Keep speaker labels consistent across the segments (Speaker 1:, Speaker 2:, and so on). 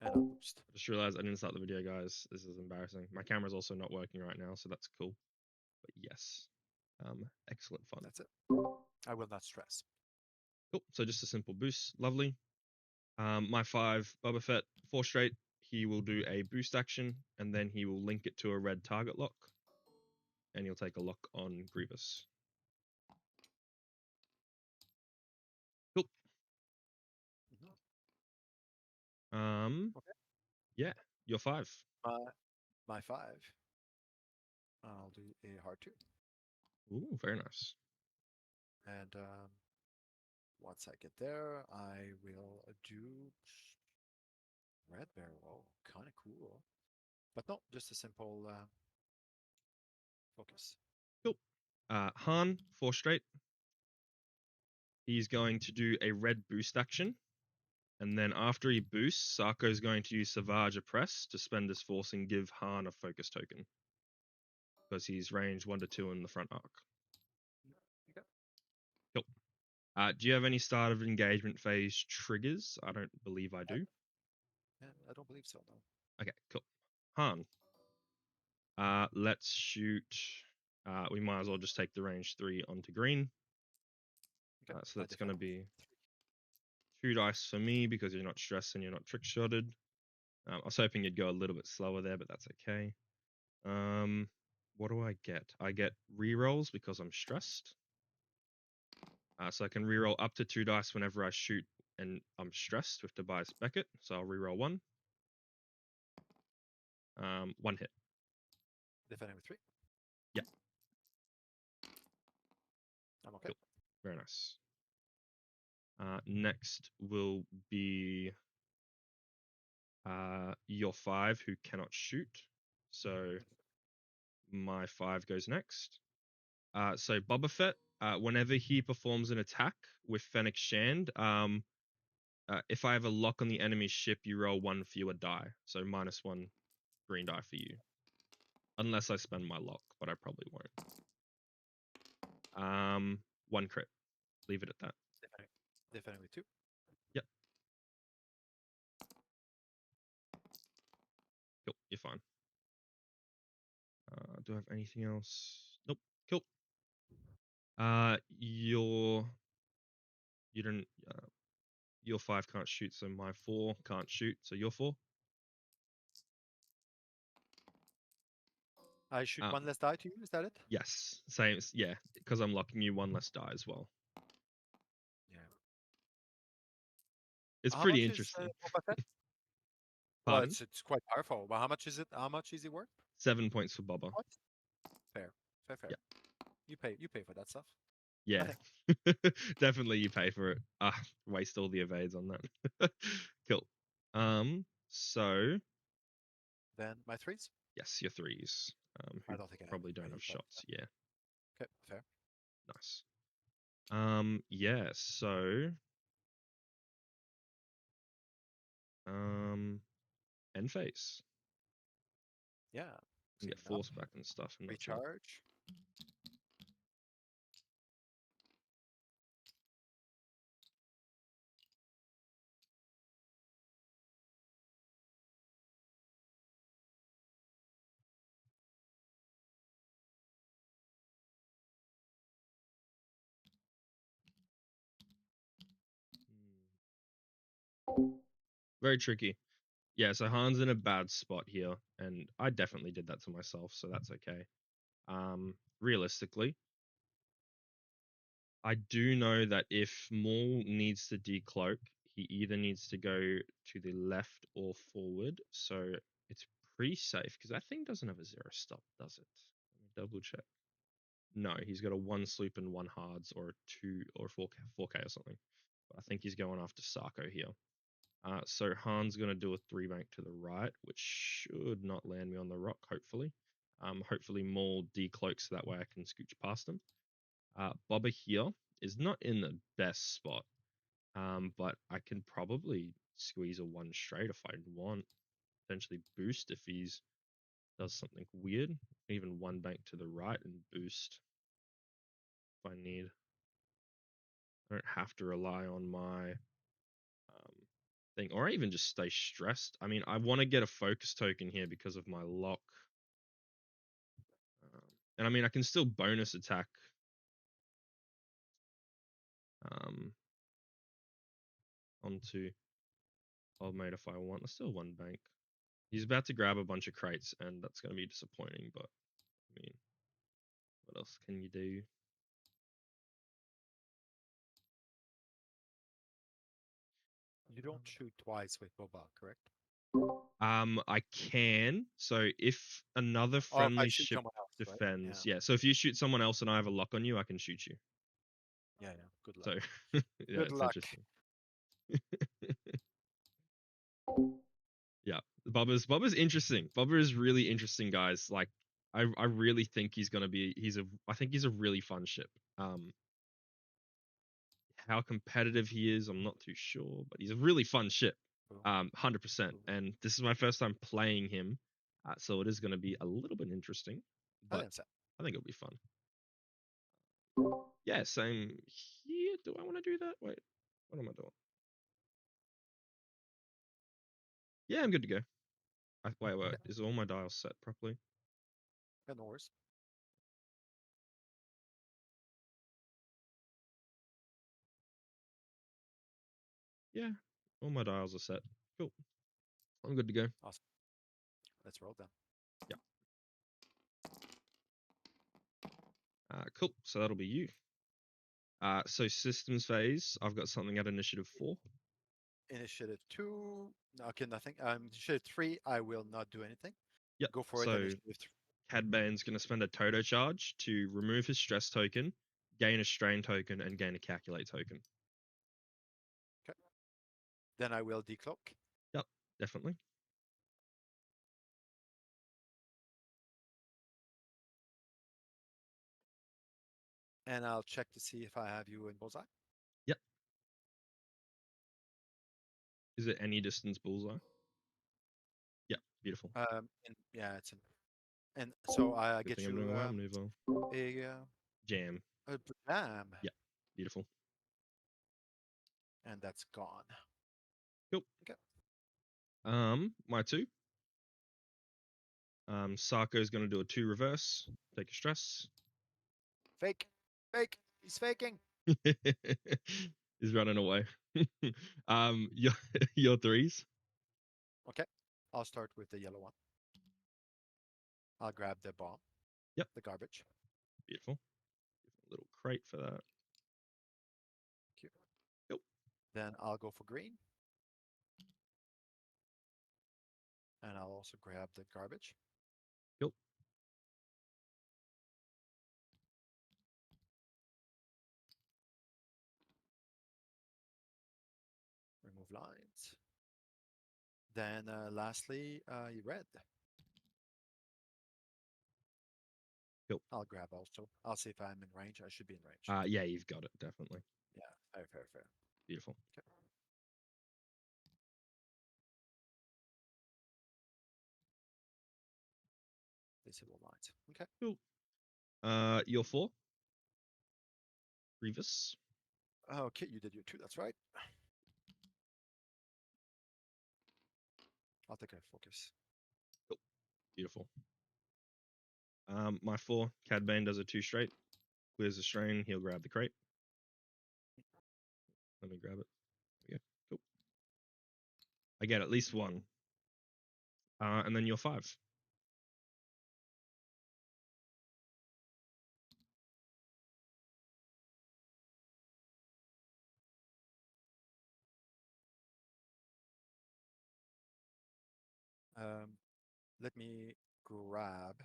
Speaker 1: and I'll boost.
Speaker 2: I just realized I didn't start the video, guys. This is embarrassing. My camera's also not working right now, so that's cool. But yes, excellent fun.
Speaker 1: That's it. I will not stress.
Speaker 2: Cool. So just a simple boost. Lovely. My 5, Boba Fett, 4 straight. He will do a boost action, and then he will link it to a red target lock, and he'll take a lock on Grievous. Cool.
Speaker 1: Okay.
Speaker 2: Yeah, you're 5.
Speaker 1: My 5. I'll do a hard 2.
Speaker 2: Ooh, very nice.
Speaker 1: And once I get there, I will do red barrel. Kind of cool. But no, just a simple focus.
Speaker 2: Cool. Han, 4 straight. He's going to do a red boost action. And then after he boosts, Sarko is going to use Salvage Press to spend his force and give Han a focus token. Because he's range 1 to 2 in the front arc.
Speaker 1: Okay.
Speaker 2: Cool. Do you have any start of engagement phase triggers? I don't believe I do.
Speaker 1: Yeah, I don't believe so, no.
Speaker 2: Okay, cool. Han. Let's shoot. We might as well just take the range 3 onto green.
Speaker 1: Okay.
Speaker 2: So that's going to be 2 dice for me because you're not stressed and you're not trick shotted. I was hoping you'd go a little bit slower there, but that's okay. What do I get? I get rerolls because I'm stressed. So I can reroll up to 2 dice whenever I shoot and I'm stressed with Tobias Beckett. So I'll reroll 1. 1 hit.
Speaker 1: Defending with 3?
Speaker 2: Yeah.
Speaker 1: I'm okay.
Speaker 2: Cool. Very nice. Next will be your 5 who cannot shoot. So my 5 goes next. So Boba Fett, whenever he performs an attack with Fennec Shand, if I have a lock on the enemy ship, you roll 1 fewer die. So -1 green die for you. Unless I spend my lock, but I probably won't. 1 crit. Leave it at that.
Speaker 1: Defending with 2?
Speaker 2: Yep. Cool, you're fine. Do I have anything else? Nope. Cool. You didn't. Your 5 can't shoot, so my 4 can't shoot, so you're 4.
Speaker 1: I shoot 1 less die to you, is that it?
Speaker 2: Yes, same. Yeah, because I'm locking you 1 less die as well.
Speaker 1: Yeah.
Speaker 2: It's
Speaker 1: How
Speaker 2: pretty
Speaker 1: much
Speaker 2: interesting.
Speaker 1: is Boba Fett? Well, it's quite powerful. But how much is it? How much is he worth?
Speaker 2: 7 points for Boba.
Speaker 1: Fair. Fair.
Speaker 2: Yeah.
Speaker 1: You pay for that stuff.
Speaker 2: Yeah. Definitely you pay for it. Waste all the evades on that. Cool. So
Speaker 1: Then my 3s?
Speaker 2: yes, your 3s. Who
Speaker 1: I don't think I
Speaker 2: probably don't
Speaker 1: any,
Speaker 2: have
Speaker 1: but,
Speaker 2: shots. Yeah.
Speaker 1: Okay, fair.
Speaker 2: Nice. Yeah, so end phase.
Speaker 1: Yeah.
Speaker 2: You get force back and stuff and that's it.
Speaker 1: Recharge.
Speaker 2: Very tricky. Yeah, so Han's in a bad spot here, and I definitely did that to myself, so that's okay. Realistically, I do know that if Maul needs to decloak, he either needs to go to the left or forward, so it's pretty safe, because that thing doesn't have a 0 stop, does it? Let me double check. No, he's got a 1 sloop and 1 hards, or a 2 or 4K or something. But I think he's going after Sarko here. So Han's going to do a 3 bank to the right, which should not land me on the rock, hopefully. Hopefully Maul decloaks so that way I can scooch past him. Boba here is not in the best spot, but I can probably squeeze a 1 straight if I want. Potentially boost if he's does something weird. Even 1 bank to the right and boost if I need. I don't have to rely on my thing, or even just stay stressed. I mean, I want to get a focus token here because of my lock. And I mean, I can still bonus attack. Onto old mate if I want. There's still one bank. He's about to grab a bunch of crates, and that's going to be disappointing. But I mean, what else can you do?
Speaker 1: You don't shoot twice with Boba, correct?
Speaker 2: I can. So if another
Speaker 1: Oh, if I
Speaker 2: friendly
Speaker 1: shoot
Speaker 2: ship
Speaker 1: someone else, right?
Speaker 2: defends, yeah. So if you shoot someone else and I have a lock on you, I can shoot you.
Speaker 1: Yeah. Good luck.
Speaker 2: So yeah,
Speaker 1: Good
Speaker 2: it's
Speaker 1: luck.
Speaker 2: interesting. Yeah, Bubba's interesting. Bubba is really interesting, guys. Like, I really think he's gonna be. I think he's a really fun ship. How competitive he is, I'm not too sure, but he's a really fun ship.
Speaker 1: Boom,
Speaker 2: 100%.
Speaker 1: boom.
Speaker 2: And this is my first time playing him, so it is going to be a little bit interesting,
Speaker 1: I
Speaker 2: but
Speaker 1: think so.
Speaker 2: I think it'll be fun. Yeah, same here. Do I want to do that? Wait, what am I doing? Yeah, I'm good to go. Wait. Is all my dials set properly?
Speaker 1: Yeah, no worries.
Speaker 2: Yeah, all my dials are set. Cool. I'm good to go.
Speaker 1: Awesome. Let's roll then.
Speaker 2: Yeah. Cool. So that'll be you. So systems phase, I've got something at initiative 4.
Speaker 1: Initiative 2. Okay, nothing. Initiative 3, I will not do anything.
Speaker 2: Yep.
Speaker 1: Go for it.
Speaker 2: So
Speaker 1: Initiative 3.
Speaker 2: Cad Bane's going to spend a Toto charge to remove his stress token, gain a strain token, and gain a calculate token.
Speaker 1: Okay. Then I will decloak.
Speaker 2: Yep, definitely.
Speaker 1: And I'll check to see if I have you in bullseye.
Speaker 2: Yep. Is it any distance bullseye? Yep, beautiful.
Speaker 1: Yeah, it's in. And so I
Speaker 2: Good
Speaker 1: get
Speaker 2: thing I'm
Speaker 1: you
Speaker 2: doing a wild maneuver. Jam.
Speaker 1: a jam.
Speaker 2: Yeah, beautiful.
Speaker 1: And that's gone.
Speaker 2: Cool.
Speaker 1: Okay.
Speaker 2: My 2. Sarko's going to do a 2 reverse, take a stress.
Speaker 1: Fake. He's faking.
Speaker 2: He's running away. Your your 3s.
Speaker 1: Okay. I'll start with the yellow one. I'll grab the bomb.
Speaker 2: Yep.
Speaker 1: The garbage.
Speaker 2: Beautiful. Little crate for that.
Speaker 1: Cute.
Speaker 2: Yep.
Speaker 1: Then I'll go for green. And I'll also grab the garbage.
Speaker 2: Yep.
Speaker 1: Remove lines. Then lastly, red.
Speaker 2: Yep.
Speaker 1: I'll grab also. I'll see if I'm in range. I should be in range.
Speaker 2: Yeah, you've got it, definitely.
Speaker 1: Yeah, fair.
Speaker 2: Beautiful.
Speaker 1: Okay. Visible lines. Okay.
Speaker 2: Cool. Your 4. Grievous.
Speaker 1: Okay, you did your 2. That's right. I'll take a focus.
Speaker 2: Cool. Beautiful. My 4. Cad Bane does a 2 straight. Clears the strain. He'll grab the crate. Let me grab it. There we go. Cool. I get at least 1. And then your 5.
Speaker 1: Let me grab.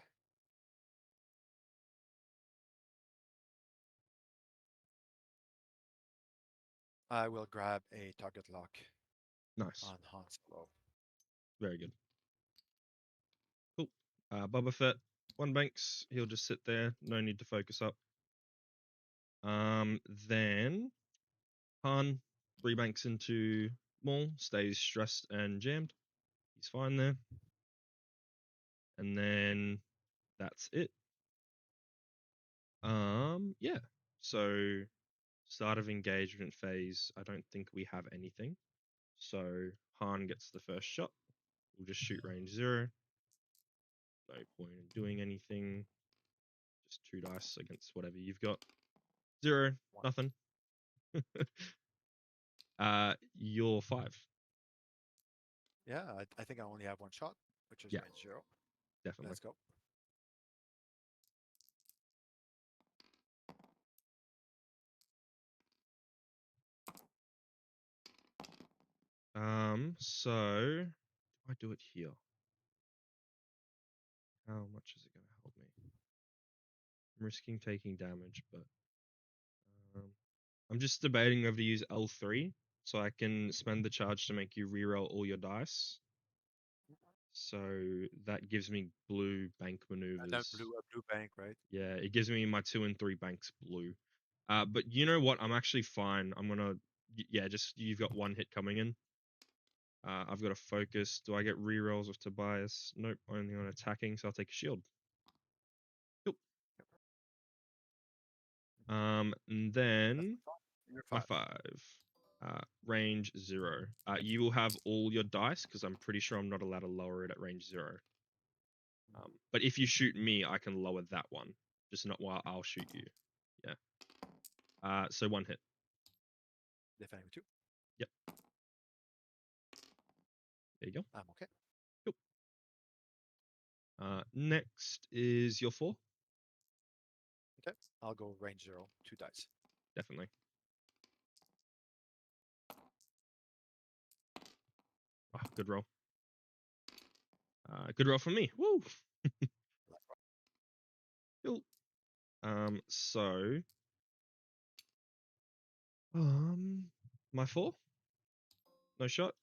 Speaker 1: I will grab a target lock
Speaker 2: Nice.
Speaker 1: on Han Solo.
Speaker 2: Very good. Cool. Boba Fett, 1 banks. He'll just sit there. No need to focus up. Then Han, 3 banks into Maul, stays stressed and jammed. He's fine there. And then that's it. Yeah. So start of engagement phase, I don't think we have anything. So Han gets the first shot. We'll just shoot range 0. No point in doing anything. Just 2 dice against whatever you've got. 0,
Speaker 1: One.
Speaker 2: nothing. You're 5.
Speaker 1: Yeah, I think I only have one shot, which is
Speaker 2: Yeah,
Speaker 1: range 0.
Speaker 2: definitely.
Speaker 1: Let's go.
Speaker 2: So do I do it here? How much is it going to help me? I'm risking taking damage, but um, I'm just debating whether to use L3 so I can spend the charge to make you reroll all your dice. So that gives me blue bank
Speaker 1: And then
Speaker 2: maneuvers.
Speaker 1: blue bank, right?
Speaker 2: Yeah, it gives me my 2 and 3 banks blue. But you know what? I'm actually fine. I'm gonna, yeah, just you've got 1 hit coming in. I've got a focus. Do I get rerolls with Tobias? Nope, only on attacking, so I'll take a shield. Cool. And then
Speaker 1: You're
Speaker 2: my
Speaker 1: 5.
Speaker 2: 5. Range 0. You will have all your dice because I'm pretty sure I'm not allowed to lower it at range 0. But if you shoot me, I can lower that one. Just not while I'll shoot you. Yeah. So 1 hit.
Speaker 1: Defending with 2.
Speaker 2: Yep. There you go.
Speaker 1: I'm okay.
Speaker 2: Cool. Next is your 4.
Speaker 1: Okay. I'll go range 0, 2 dice.
Speaker 2: Definitely. Oh, good roll. Good roll for me. Woo. Cool. So my 4, no shot.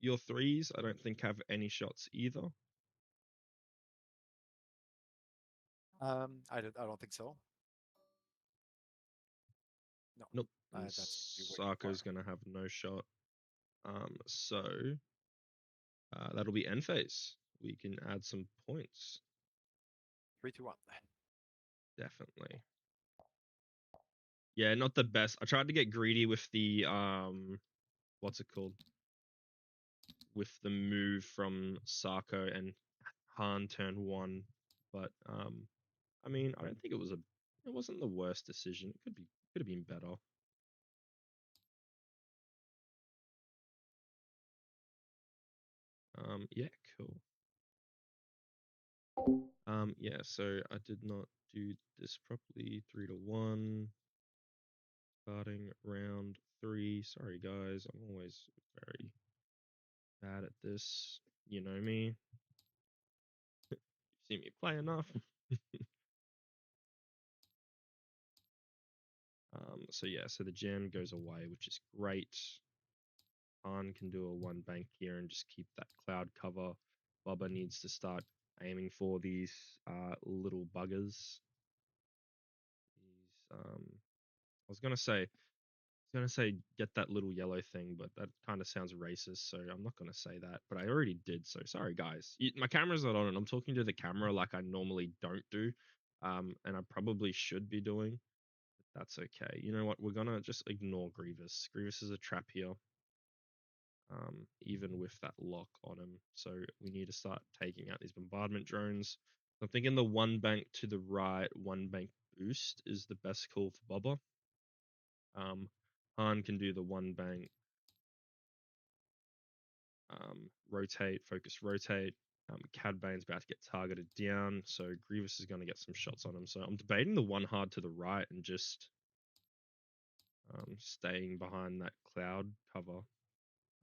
Speaker 2: Your 3s, I don't think have any shots either.
Speaker 1: I don't think so. No.
Speaker 2: Nope. And
Speaker 1: That's way too far.
Speaker 2: Sarko's gonna have no shot. So that'll be end phase. We can add some points.
Speaker 1: 3, 2, 1.
Speaker 2: Definitely. Yeah, not the best. I tried to get greedy with the what's it called? With the move from Sarko and Han turn 1, but I mean, I don't think it wasn't the worst decision. It could have been better. Yeah, cool. Yeah, so I did not do this properly. 3 to 1. Starting round 3. Sorry guys, I'm always very bad at this. You know me. You see me play enough. So yeah, so the gem goes away, which is great. Han can do a 1 bank here and just keep that cloud cover. Boba needs to start aiming for these little buggers. I was gonna say get that little yellow thing, but that kind of sounds racist, so I'm not gonna say that. But I already did, so sorry guys. My camera's not on, and I'm talking to the camera like I normally don't do, and I probably should be doing. But that's okay. You know what? We're gonna just ignore Grievous. Grievous is a trap here. Even with that lock on him. So we need to start taking out these bombardment drones. I'm thinking the 1 bank to the right, 1 bank boost is the best call for Boba. Han can do the 1 bank, rotate, focus, rotate. Cad Bane's about to get targeted down, so Grievous is going to get some shots on him. So I'm debating the 1 hard to the right and just staying behind that cloud cover.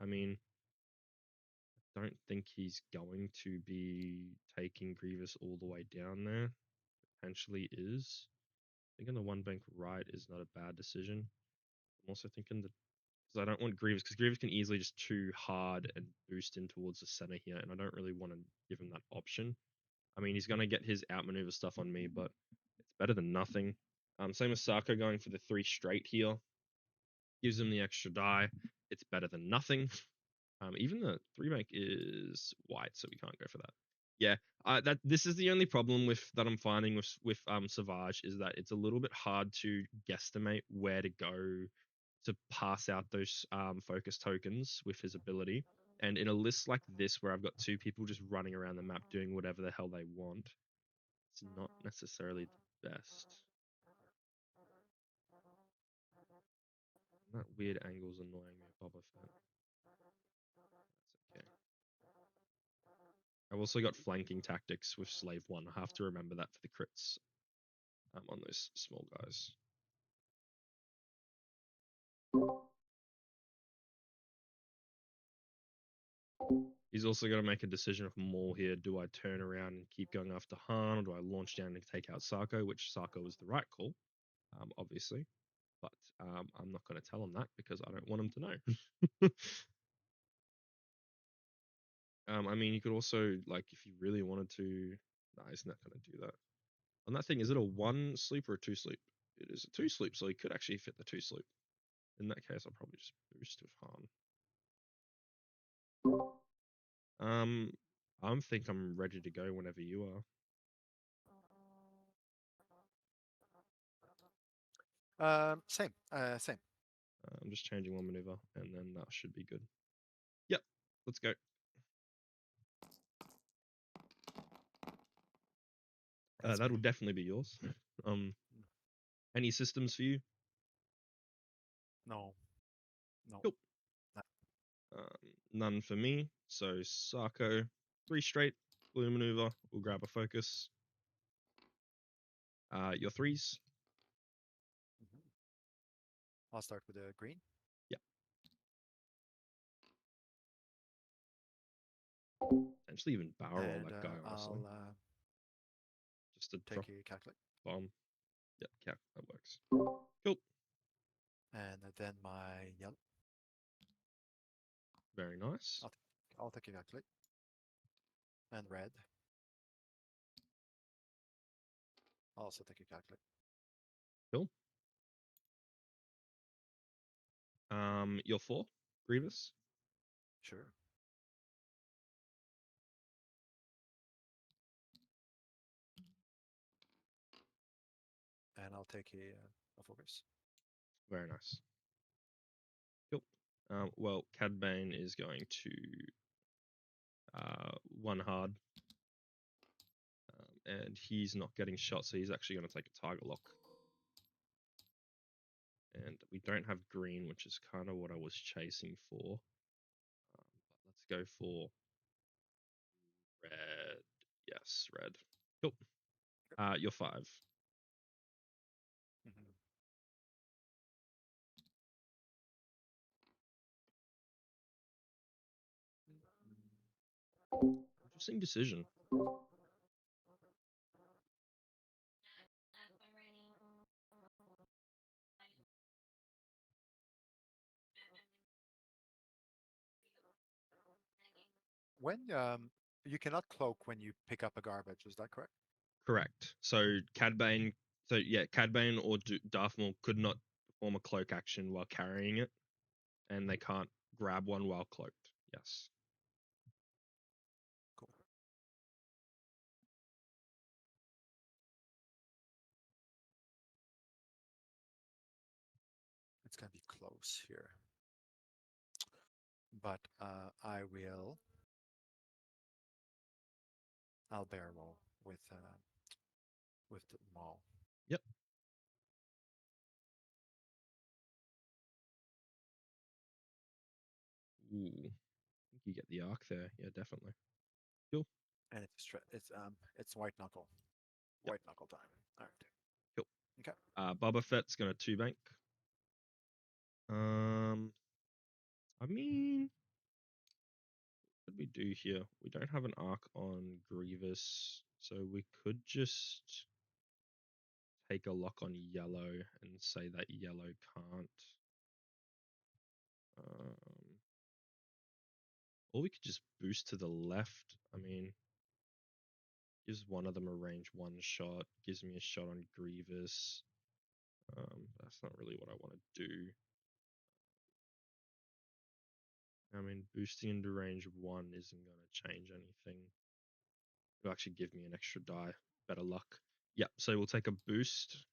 Speaker 2: I mean, don't think he's going to be taking Grievous all the way down there. Potentially is. Thinking the 1 bank right is not a bad decision. I'm also thinking that because I don't want Grievous, because Grievous can easily just too hard and boost in towards the center here, and I don't really want to give him that option. I mean, he's going to get his outmaneuver stuff on me, but it's better than nothing. Same with Sarko going for the 3 straight here. Gives him the extra die. It's better than nothing. Even the 3 bank is white, so we can't go for that. Yeah, that this is the only problem with that I'm finding with Savage is that it's a little bit hard to guesstimate where to go to pass out those focus tokens with his ability. And in a list like this, where I've got two people just running around the map doing whatever the hell they want, it's not necessarily the best. That weird angle's annoying me, Boba Fett. That's okay. I've also got flanking tactics with Slave 1. I have to remember that for the crits on those small guys. He's also got to make a decision of Maul here. Do I turn around and keep going after Han, or do I launch down and take out Sarko? Which Sarko was the right call, obviously. But I'm not going to tell him that because I don't want him to know. I mean, you could also, like, if you really wanted to... No, he's not going to do that. On that thing, is it a 1 sleep or a 2 sleep? It is a 2 sleep, so he could actually fit the 2 sleep. In that case, I'll probably just boost with Han. I think I'm ready to go whenever you
Speaker 1: are. Same. Same.
Speaker 2: I'm just changing one maneuver, and then that should be good. Yep, let's go. That'll definitely be yours. Any systems for you?
Speaker 1: No.
Speaker 2: Cool. None for me. So Sarko, 3 straight, blue maneuver. We'll grab a focus. Your 3s.
Speaker 1: I'll start with the green.
Speaker 2: Yeah. Potentially even barrel roll that guy, honestly.
Speaker 1: I'll
Speaker 2: just to
Speaker 1: take a calculate.
Speaker 2: Bomb. Yep, yeah, that works. Cool.
Speaker 1: And then my yellow.
Speaker 2: Very nice.
Speaker 1: I'll take a calculate. And red. I'll also take a calculate.
Speaker 2: Cool. Your 4, Grievous.
Speaker 1: Sure. And I'll take a focus.
Speaker 2: Very nice. Cool. Well, Cad Bane is going to 1 hard. And he's not getting shot, so he's actually going to take a target lock. And we don't have green, which is kind of what I was chasing for. But let's go for red. Yes, red. Cool. You're 5. Interesting decision.
Speaker 1: When you cannot cloak when you pick up a garbage, is that correct?
Speaker 2: Correct. So Cad Bane, Cad Bane or Darth Maul could not perform a cloak action while carrying it, and they can't grab one while cloaked. Yes.
Speaker 1: Cool. It's gonna be close here, but I'll bear roll with the Maul.
Speaker 2: Yep. Ooh, I think you get the arc there. Yeah, definitely. Cool.
Speaker 1: And it's white knuckle.
Speaker 2: Yep.
Speaker 1: White knuckle time. All right.
Speaker 2: Cool.
Speaker 1: Okay.
Speaker 2: Boba Fett's gonna 2 bank. I mean, what did we do here? We don't have an arc on Grievous, so we could just take a lock on yellow and say that yellow can't. Or we could just boost to the left. I mean, gives one of them a range 1 shot, gives me a shot on Grievous. That's not really what I want to do. I mean, boosting into range 1 isn't going to change anything. It'll actually give me an extra die. Better luck. Yep, so we'll take a boost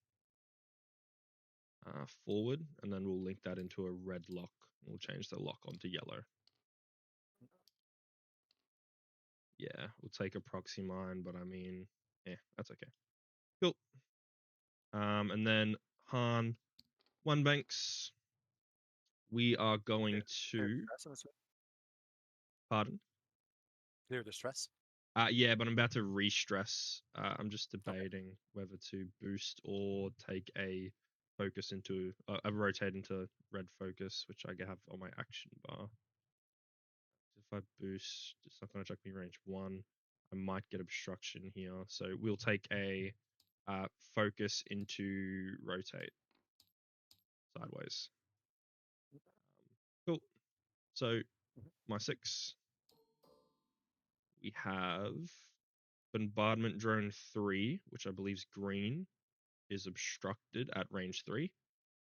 Speaker 2: forward, and then we'll link that into a red lock. We'll change the lock onto yellow. Yeah, we'll take a proxy mine, but I mean, yeah, that's okay. Cool. And then Han, one banks. We are going
Speaker 1: Clear the
Speaker 2: to,
Speaker 1: stress, I'm assuming.
Speaker 2: pardon.
Speaker 1: Clear the stress.
Speaker 2: Yeah, but I'm about to re-stress. I'm just
Speaker 1: Okay.
Speaker 2: debating whether to boost or take a focus into a rotate into red focus, which I have on my action bar. If I boost, it's not going to chuck me range 1. I might get obstruction here, so we'll take a focus into rotate sideways. Cool. So
Speaker 1: Mhm.
Speaker 2: my 6, we have bombardment drone 3, which I believe is green, is obstructed at range 3.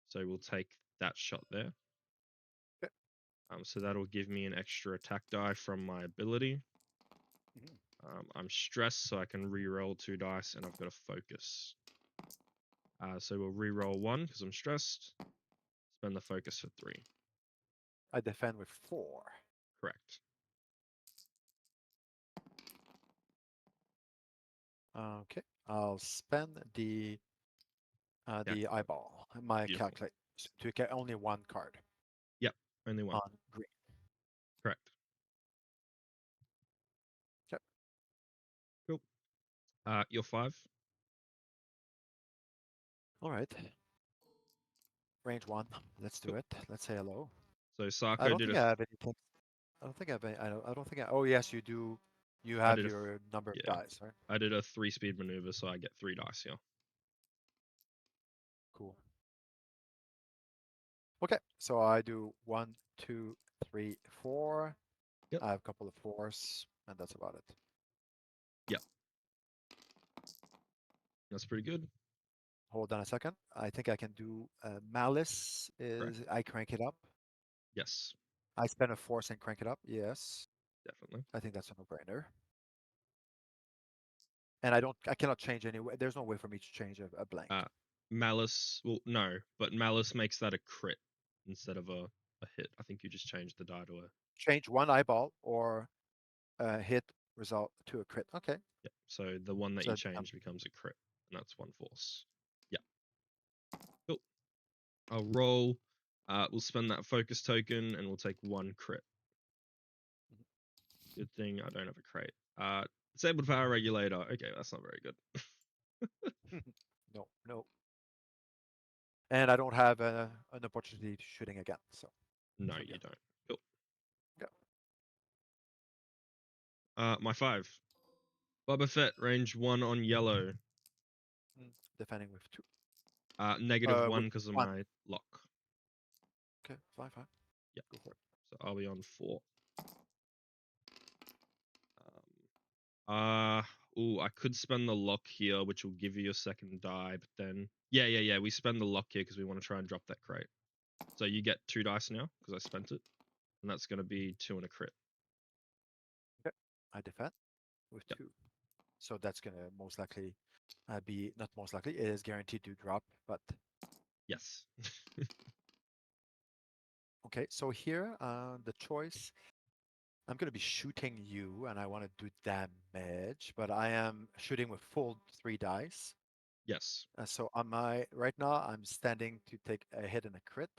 Speaker 2: So we'll take that shot there.
Speaker 1: Okay.
Speaker 2: So that'll give me an extra attack die from my ability.
Speaker 1: Mhm.
Speaker 2: I'm stressed, so I can re-roll 2 dice, and I've got a focus. So we'll re-roll 1 because I'm stressed. Spend the focus for 3.
Speaker 1: I defend with 4.
Speaker 2: Correct.
Speaker 1: Okay. I'll spend the
Speaker 2: Calculate.
Speaker 1: eyeball, my
Speaker 2: Beautiful.
Speaker 1: calculate, to get only 1 card
Speaker 2: Yep, only 1.
Speaker 1: on green.
Speaker 2: Correct.
Speaker 1: Okay.
Speaker 2: Cool. You're 5.
Speaker 1: All right. Range 1. Let's do
Speaker 2: Cool.
Speaker 1: it. Let's say hello.
Speaker 2: So
Speaker 1: I
Speaker 2: Sarko
Speaker 1: don't
Speaker 2: did
Speaker 1: think
Speaker 2: a
Speaker 1: I have any text. I don't think I have any. I don't think I. Oh yes, you do. You
Speaker 2: I
Speaker 1: have
Speaker 2: did a
Speaker 1: your number of
Speaker 2: yeah,
Speaker 1: dice, right?
Speaker 2: I did a 3-speed maneuver, so I get 3 dice here.
Speaker 1: Cool. Okay, so I do 1, 2, 3, 4.
Speaker 2: Yep.
Speaker 1: I have a couple of 4s, and that's about it.
Speaker 2: Yep. That's pretty good.
Speaker 1: Hold on a second. I think I can do malice.
Speaker 2: Correct.
Speaker 1: Is I crank it up?
Speaker 2: Yes,
Speaker 1: I spend a force and crank it up. Yes,
Speaker 2: definitely.
Speaker 1: I think that's a no-brainer. And I cannot change any way. There's no way for me to change a blank.
Speaker 2: Uh, Malice, well, no, but Malice makes that a crit instead of a hit. I think you just changed the die to a.
Speaker 1: Change one eyeball or hit result to a crit. Okay,
Speaker 2: Yeah. So the one that
Speaker 1: so
Speaker 2: you
Speaker 1: it becomes
Speaker 2: change becomes a crit, and that's 1 force. Yeah. Cool. I'll roll. We'll spend that focus token, and we'll take 1 crit. Good thing I don't have a crate. Disabled power regulator. Okay, that's not very good.
Speaker 1: no, no. And I don't have an opportunity to shooting again.
Speaker 2: No,
Speaker 1: So
Speaker 2: you
Speaker 1: good.
Speaker 2: don't. Cool.
Speaker 1: Yeah.
Speaker 2: My 5. Boba Fett range 1 on yellow.
Speaker 1: Defending with 2.
Speaker 2: Negative 1
Speaker 1: With
Speaker 2: because of
Speaker 1: 1.
Speaker 2: my lock.
Speaker 1: Okay, fine, fine.
Speaker 2: Yeah.
Speaker 1: Go for it.
Speaker 2: So I'll be on 4. Um, I could spend the lock here, which will give you a second die, but then yeah. We spend the lock here because we want to try and drop that crate. So you get 2 dice now because I spent it, and that's going to be 2 and a crit.
Speaker 1: Okay. I defend with
Speaker 2: Yep.
Speaker 1: 2. So that's gonna most likely be not most likely. It is guaranteed to drop, but
Speaker 2: Yes.
Speaker 1: okay. So here, the choice. I'm gonna be shooting you, and I want to do damage, but I am shooting with full 3 dice.
Speaker 2: Yes.
Speaker 1: So on my right now, I'm standing to take a hit and a crit.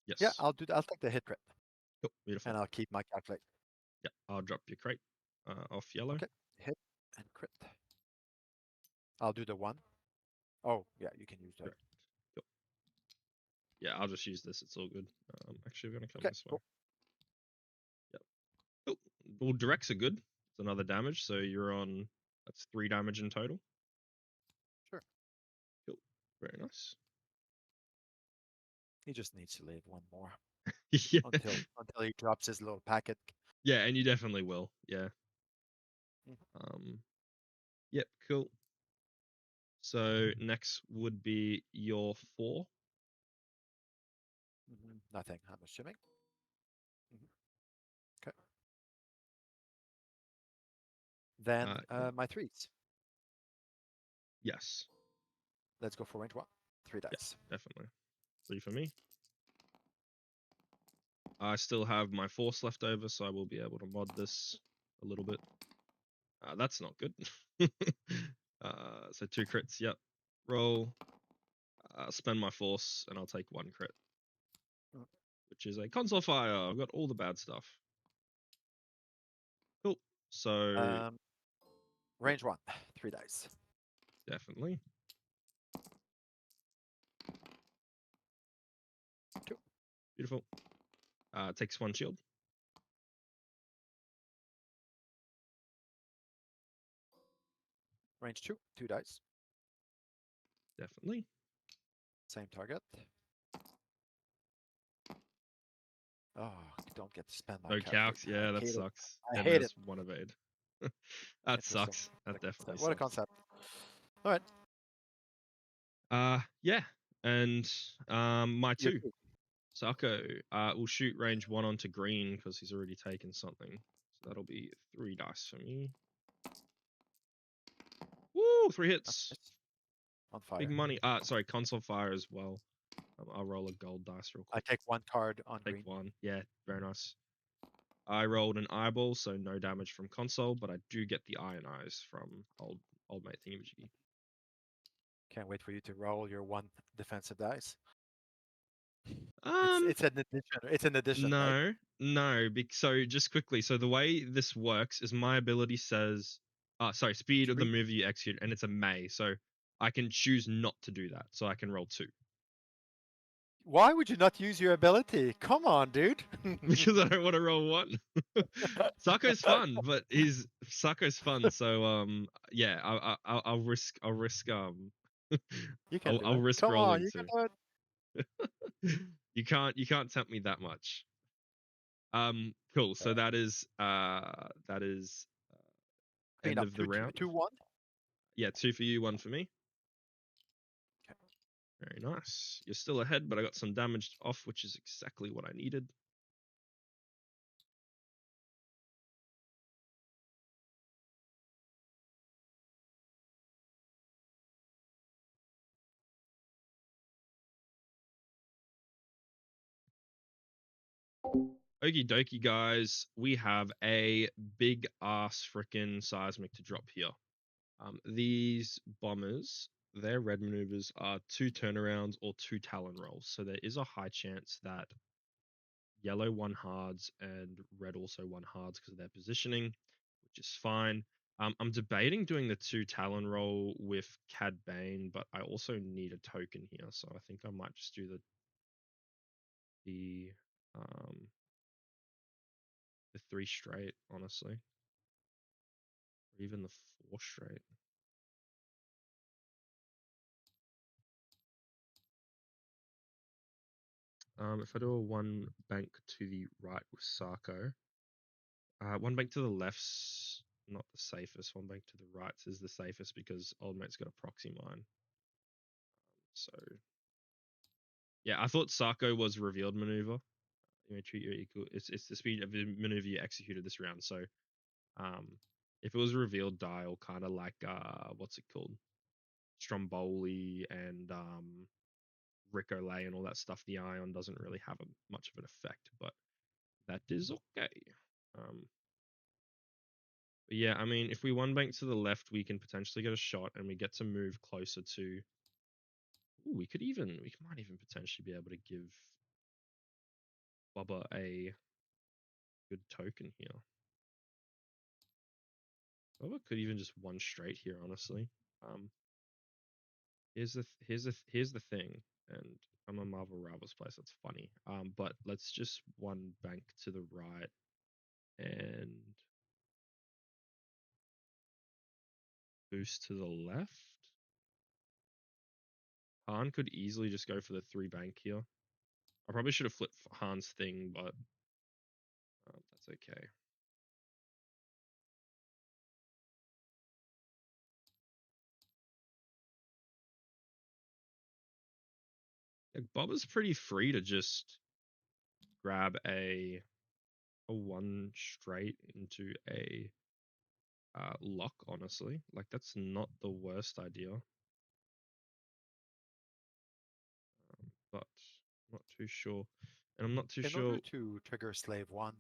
Speaker 1: Yeah,
Speaker 2: Yes.
Speaker 1: I'll do that. I'll take the hit crit,
Speaker 2: Cool. Beautiful.
Speaker 1: and I'll keep my calculate.
Speaker 2: Yeah. I'll drop your crate off yellow.
Speaker 1: Okay, hit and crit. I'll do the 1. Oh, yeah, you can use that.
Speaker 2: Correct. Cool. Yeah, I'll just use this. It's all good. Actually, we're going to come
Speaker 1: Okay,
Speaker 2: this way.
Speaker 1: cool.
Speaker 2: Yep. Cool. Well, directs are good. It's another damage, so you're on. That's 3 damage in total.
Speaker 1: Sure.
Speaker 2: Cool. Very nice.
Speaker 1: He just needs to live 1 more
Speaker 2: Yeah.
Speaker 1: until he drops his little packet.
Speaker 2: Yeah, and you definitely will. Yeah.
Speaker 1: Mhm.
Speaker 2: Yep. Cool. So next would be your 4.
Speaker 1: Nothing, I'm assuming. Okay. Then
Speaker 2: Yeah.
Speaker 1: my 3s.
Speaker 2: Yes.
Speaker 1: Let's go for range 1. 3
Speaker 2: Yeah.
Speaker 1: dice.
Speaker 2: Definitely. 3 for me. I still have my force left over, so I will be able to mod this a little bit. That's not good. So 2 crits. Yep. Roll. Spend my force, and I'll take 1 crit,
Speaker 1: Mm.
Speaker 2: which is a console fire. I've got all the bad stuff. Cool. So
Speaker 1: Range 1, 3 dice.
Speaker 2: definitely.
Speaker 1: 2.
Speaker 2: Beautiful. Takes 1 shield.
Speaker 1: Range 2, 2 dice.
Speaker 2: Definitely.
Speaker 1: Same target. Oh, don't get to spend my
Speaker 2: No
Speaker 1: character.
Speaker 2: calcs. Yeah,
Speaker 1: I
Speaker 2: that
Speaker 1: hate it.
Speaker 2: sucks.
Speaker 1: I
Speaker 2: And
Speaker 1: hate it.
Speaker 2: there's 1 evade. That
Speaker 1: Interesting.
Speaker 2: sucks. That definitely
Speaker 1: What a
Speaker 2: sucks.
Speaker 1: concept. All right.
Speaker 2: Yeah. And my
Speaker 1: You
Speaker 2: 2.
Speaker 1: too.
Speaker 2: Sako will shoot range 1 onto green because he's already taken something. So that'll be 3 dice for me. Woo! 3 hits.
Speaker 1: Nice. On fire.
Speaker 2: Big money. Sorry, console fire as well. I'll roll a gold dice real
Speaker 1: I
Speaker 2: quick.
Speaker 1: take 1 card on
Speaker 2: Take
Speaker 1: green.
Speaker 2: 1. Yeah, very nice. I rolled an eyeball, so no damage from console, but I do get the iron eyes from old mate thingamajiggy.
Speaker 1: Can't wait for you to roll your 1 defensive dice.
Speaker 2: Um,
Speaker 1: It's an addition. It's an addition, right?
Speaker 2: no. So just quickly, so the way this works is my ability says, speed of the
Speaker 1: 3.
Speaker 2: move you execute, and it's a may, so I can choose not to do that, so I can roll 2
Speaker 1: Why would you not use your ability? Come on, dude.
Speaker 2: because I don't want to roll 1. Sako's fun, but Sako's fun, so yeah, I'll risk
Speaker 1: You can do
Speaker 2: I'll
Speaker 1: it.
Speaker 2: risk
Speaker 1: Come on,
Speaker 2: rolling
Speaker 1: you
Speaker 2: 2.
Speaker 1: can do it.
Speaker 2: You can't tempt me that much. Cool. So that is
Speaker 1: Clean
Speaker 2: end
Speaker 1: up.
Speaker 2: of the round.
Speaker 1: 2, 1.
Speaker 2: Yeah, 2 for you, 1 for me.
Speaker 1: Okay.
Speaker 2: Very nice. You're still ahead, but I got some damage off, which is exactly what I needed. Okie dokie, guys. We have a big ass freaking seismic to drop here. These bombers, their red maneuvers are 2 turnarounds or 2 talon rolls. So there is a high chance that yellow 1 hards and red also 1 hards because of their positioning, which is fine. I'm debating doing the 2 talon roll with Cad Bane, but I also need a token here, so I think I might just do the um the 3 straight, honestly, or even the 4 straight. If I do a 1 bank to the right with Sarko, 1 bank to the left's not the safest. 1 bank to the right is the safest because old mate's got a proxy mine. So yeah, I thought Sarko was revealed maneuver. You may treat your equal. It's the speed of the maneuver you executed this round. So um, if it was a revealed dial, kind of like what's it called, Stromboli and Ricochet and all that stuff, the ion doesn't really have much of an effect, but that is okay. Um, but yeah, I mean, if we 1 bank to the left, we can potentially get a shot, and we get to move closer to. Ooh, we might even potentially be able to give Boba a good token here. Boba could even just 1 straight here, honestly. Um, here's the thing, and I'm a Marvel Rivals place. That's funny. But let's just 1 bank to the right and boost to the left. Han could easily just go for the 3 bank here. I probably should have flipped Han's thing, but that's okay. Like, Boba's pretty free to just grab a 1 straight into a lock, honestly. Like, that's not the worst idea. But I'm not too sure. And I'm not too
Speaker 1: In
Speaker 2: sure.
Speaker 1: order to trigger Slave 1,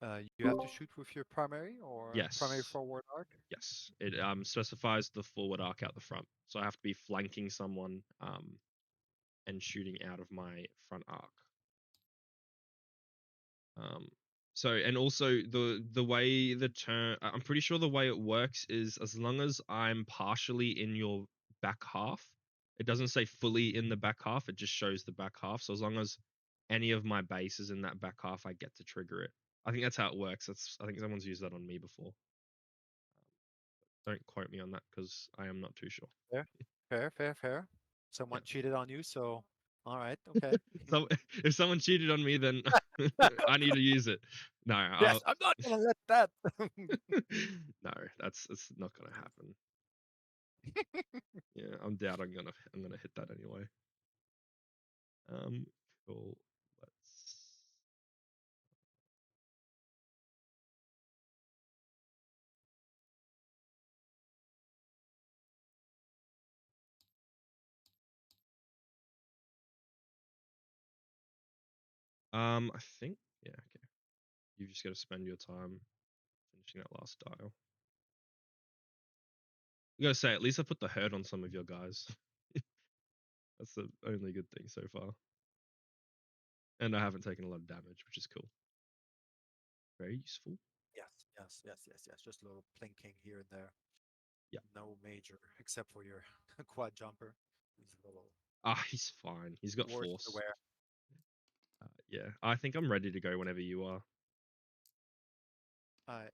Speaker 1: You have to shoot with your primary or primary
Speaker 2: Yes,
Speaker 1: forward arc.
Speaker 2: yes. It specifies the forward arc out the front, so I have to be flanking someone and shooting out of my front arc. Um, so and also the way the turn, I'm pretty sure the way it works is as long as I'm partially in your back half, it doesn't say fully in the back half, it just shows the back half. So as long as any of my base is in that back half, I get to trigger it. I think that's how it works. I think someone's used that on me before. Don't quote me on that because I am not too sure.
Speaker 1: Fair, fair, fair, fair.
Speaker 2: Yeah.
Speaker 1: Someone cheated on you, so all right, okay.
Speaker 2: So if someone cheated on me, then I need to use it. No,
Speaker 1: Yes, I'm not gonna let that.
Speaker 2: no, it's not gonna happen. Yeah, I'm gonna hit that anyway. Um, cool. Let's. I think yeah. Okay. You just got to spend your time finishing that last dial. You gotta say, at least I put the hurt on some of your guys. That's the only good thing so far. And I haven't taken a lot of damage, which is cool. Very useful.
Speaker 1: Yes, yes, yes, yes, yes. Just a little plinking here and there.
Speaker 2: Yeah.
Speaker 1: No major, except for your quad jumper. He's a little
Speaker 2: Ah, he's fine. He's got
Speaker 1: worse to
Speaker 2: force.
Speaker 1: wear.
Speaker 2: Yeah, I think I'm ready to go whenever you are.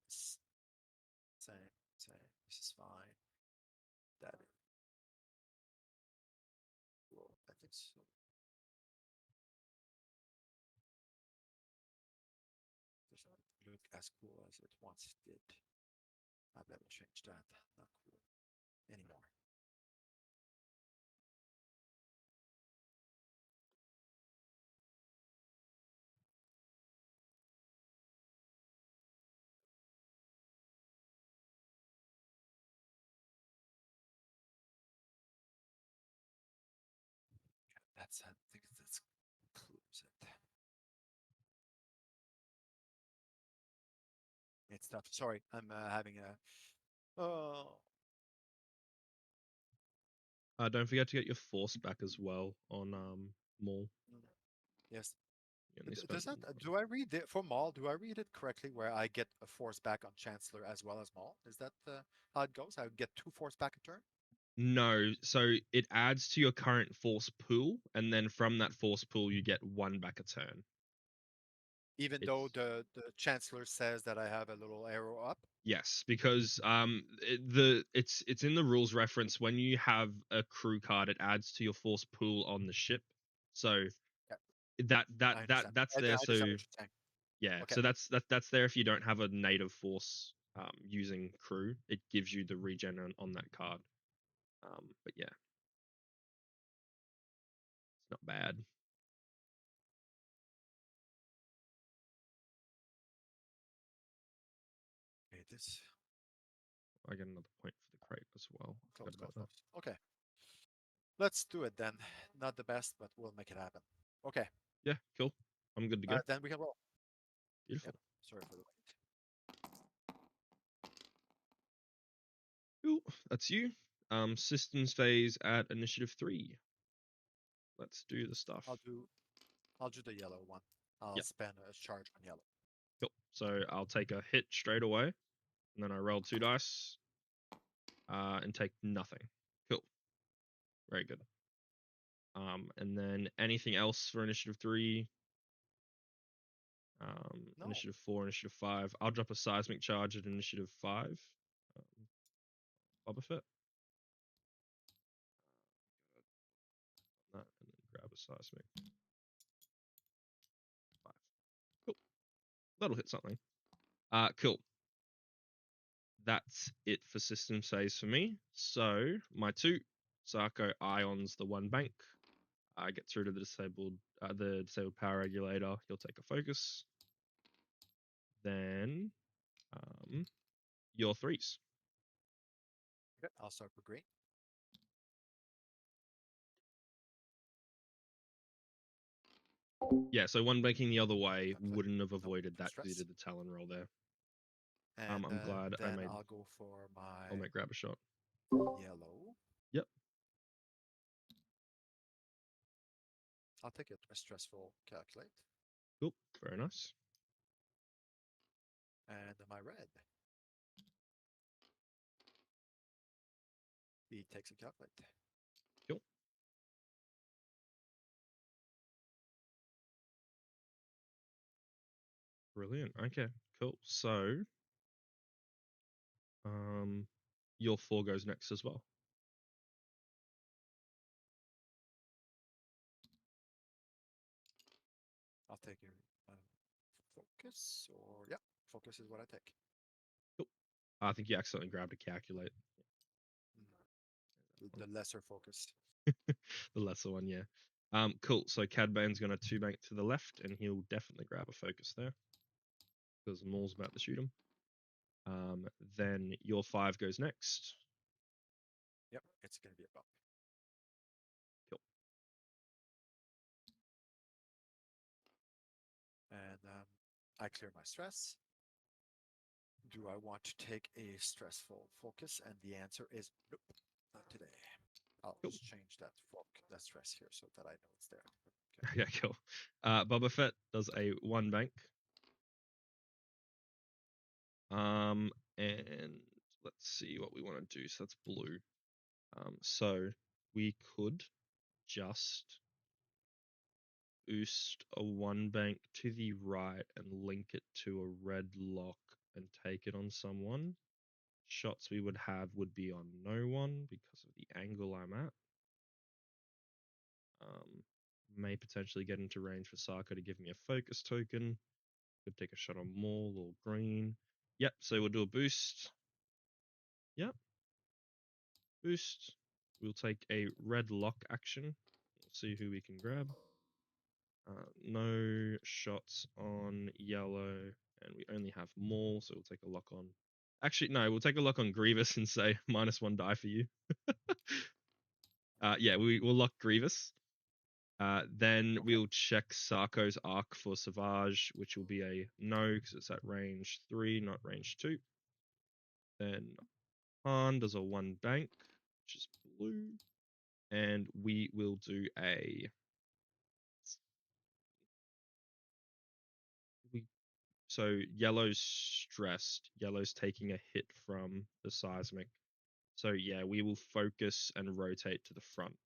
Speaker 1: Same, same. This is fine. That is cool. I think so. Does not look as cool as it once did. I better change that. Not cool anymore. That's I think that's concludes it. It's tough. Sorry, I'm having a. Oh,
Speaker 2: Don't forget to get your force back as well on Maul.
Speaker 1: mm, yes.
Speaker 2: You only spent
Speaker 1: Does that?
Speaker 2: one.
Speaker 1: Do I read it for Maul? Do I read it correctly? Where I get a force back on Chancellor as well as Maul? Is that how it goes? I get 2 force back a turn,
Speaker 2: No, so it adds to your current force pool, and then from that force pool you get one back a turn.
Speaker 1: even though
Speaker 2: It's
Speaker 1: the Chancellor says that I have a little arrow up.
Speaker 2: yes, because it's in the rules reference when you have a crew card, it adds to your force pool on the ship. So
Speaker 1: Yeah,
Speaker 2: that that
Speaker 1: I
Speaker 2: that
Speaker 1: understand.
Speaker 2: that's
Speaker 1: I
Speaker 2: there.
Speaker 1: understand
Speaker 2: So
Speaker 1: what you're saying.
Speaker 2: yeah,
Speaker 1: Okay.
Speaker 2: so that's there if you don't have a native force using crew. It gives you the regen on that card. But yeah, it's not bad.
Speaker 1: Okay, this
Speaker 2: I get another point for the crate as well.
Speaker 1: close,
Speaker 2: Forgot
Speaker 1: close,
Speaker 2: about that.
Speaker 1: close. Okay, let's do it then. Not the best, but we'll make it happen. Okay,
Speaker 2: Yeah, cool. I'm good to go.
Speaker 1: then we can roll. Yeah.
Speaker 2: Beautiful.
Speaker 1: Sorry for the wait.
Speaker 2: Cool. That's you. Systems phase at initiative 3. Let's do the stuff.
Speaker 1: I'll do. I'll do the yellow one. I'll
Speaker 2: Yeah,
Speaker 1: spend a charge on yellow.
Speaker 2: cool. So I'll take a hit straight away, and then I roll 2 dice, and take nothing. Cool. Very good. And then anything else for initiative 3?
Speaker 1: No,
Speaker 2: Initiative 4, initiative 5. I'll drop a seismic charge at initiative 5. Um, Boba Fett. That, and then grab a seismic 5. Cool. That'll hit something. Cool. That's it for system saves for me. So my 2 Sarko ions the 1 bank. I get through to the disabled power regulator. You'll take a focus. Then your 3s.
Speaker 1: okay. I'll start with green.
Speaker 2: Yeah, so one banking the other way
Speaker 1: I play
Speaker 2: wouldn't have
Speaker 1: no
Speaker 2: avoided that because you
Speaker 1: stress.
Speaker 2: did the Talon roll there.
Speaker 1: And
Speaker 2: I'm glad I
Speaker 1: then
Speaker 2: made.
Speaker 1: I'll go for
Speaker 2: I'll
Speaker 1: my
Speaker 2: make grab a shot.
Speaker 1: yellow.
Speaker 2: Yep.
Speaker 1: I'll take a stressful calculate.
Speaker 2: Cool. Very nice.
Speaker 1: And my red. He takes a calculate.
Speaker 2: Cool. Brilliant. Okay. Cool. So, your 4 goes next as well.
Speaker 1: I'll take your focus, or yeah, focus is what I take.
Speaker 2: Cool. I think you accidentally grabbed a calculate.
Speaker 1: The lesser focus.
Speaker 2: The lesser one, yeah. Cool. So Cadbane's gonna 2 bank to the left, and he'll definitely grab a focus there because Maul's about to shoot him. Then your 5 goes next.
Speaker 1: Yep, it's gonna be a bump.
Speaker 2: Cool.
Speaker 1: And I clear my stress. Do I want to take a stressful focus? And the answer is nope, not today. I'll
Speaker 2: Cool.
Speaker 1: just change that stress here so that I know it's there.
Speaker 2: Okay. Yeah, cool. Boba Fett does a 1 bank. And let's see what we want to do. So that's blue. So we could just boost a 1 bank to the right and link it to a red lock and take it on someone. Shots we would have would be on no one because of the angle I'm at. May potentially get into range for Sako to give me a focus token. Could take a shot on Maul or green. Yep, so we'll do a boost. Yep. Boost. We'll take a red lock action. We'll see who we can grab. No shots on yellow, and we only have Maul, so we'll take a lock on. Actually, no, we'll take a lock on Grievous and say -1 die for you. Yeah, we'll lock Grievous. Then we'll check Sarko's arc for Savage, which will be a no because it's at range 3, not range 2. Then Han does a 1 bank, which is blue. And we will do a. So yellow's stressed. Yellow's taking a hit from the seismic. So yeah, we will focus and rotate to the front.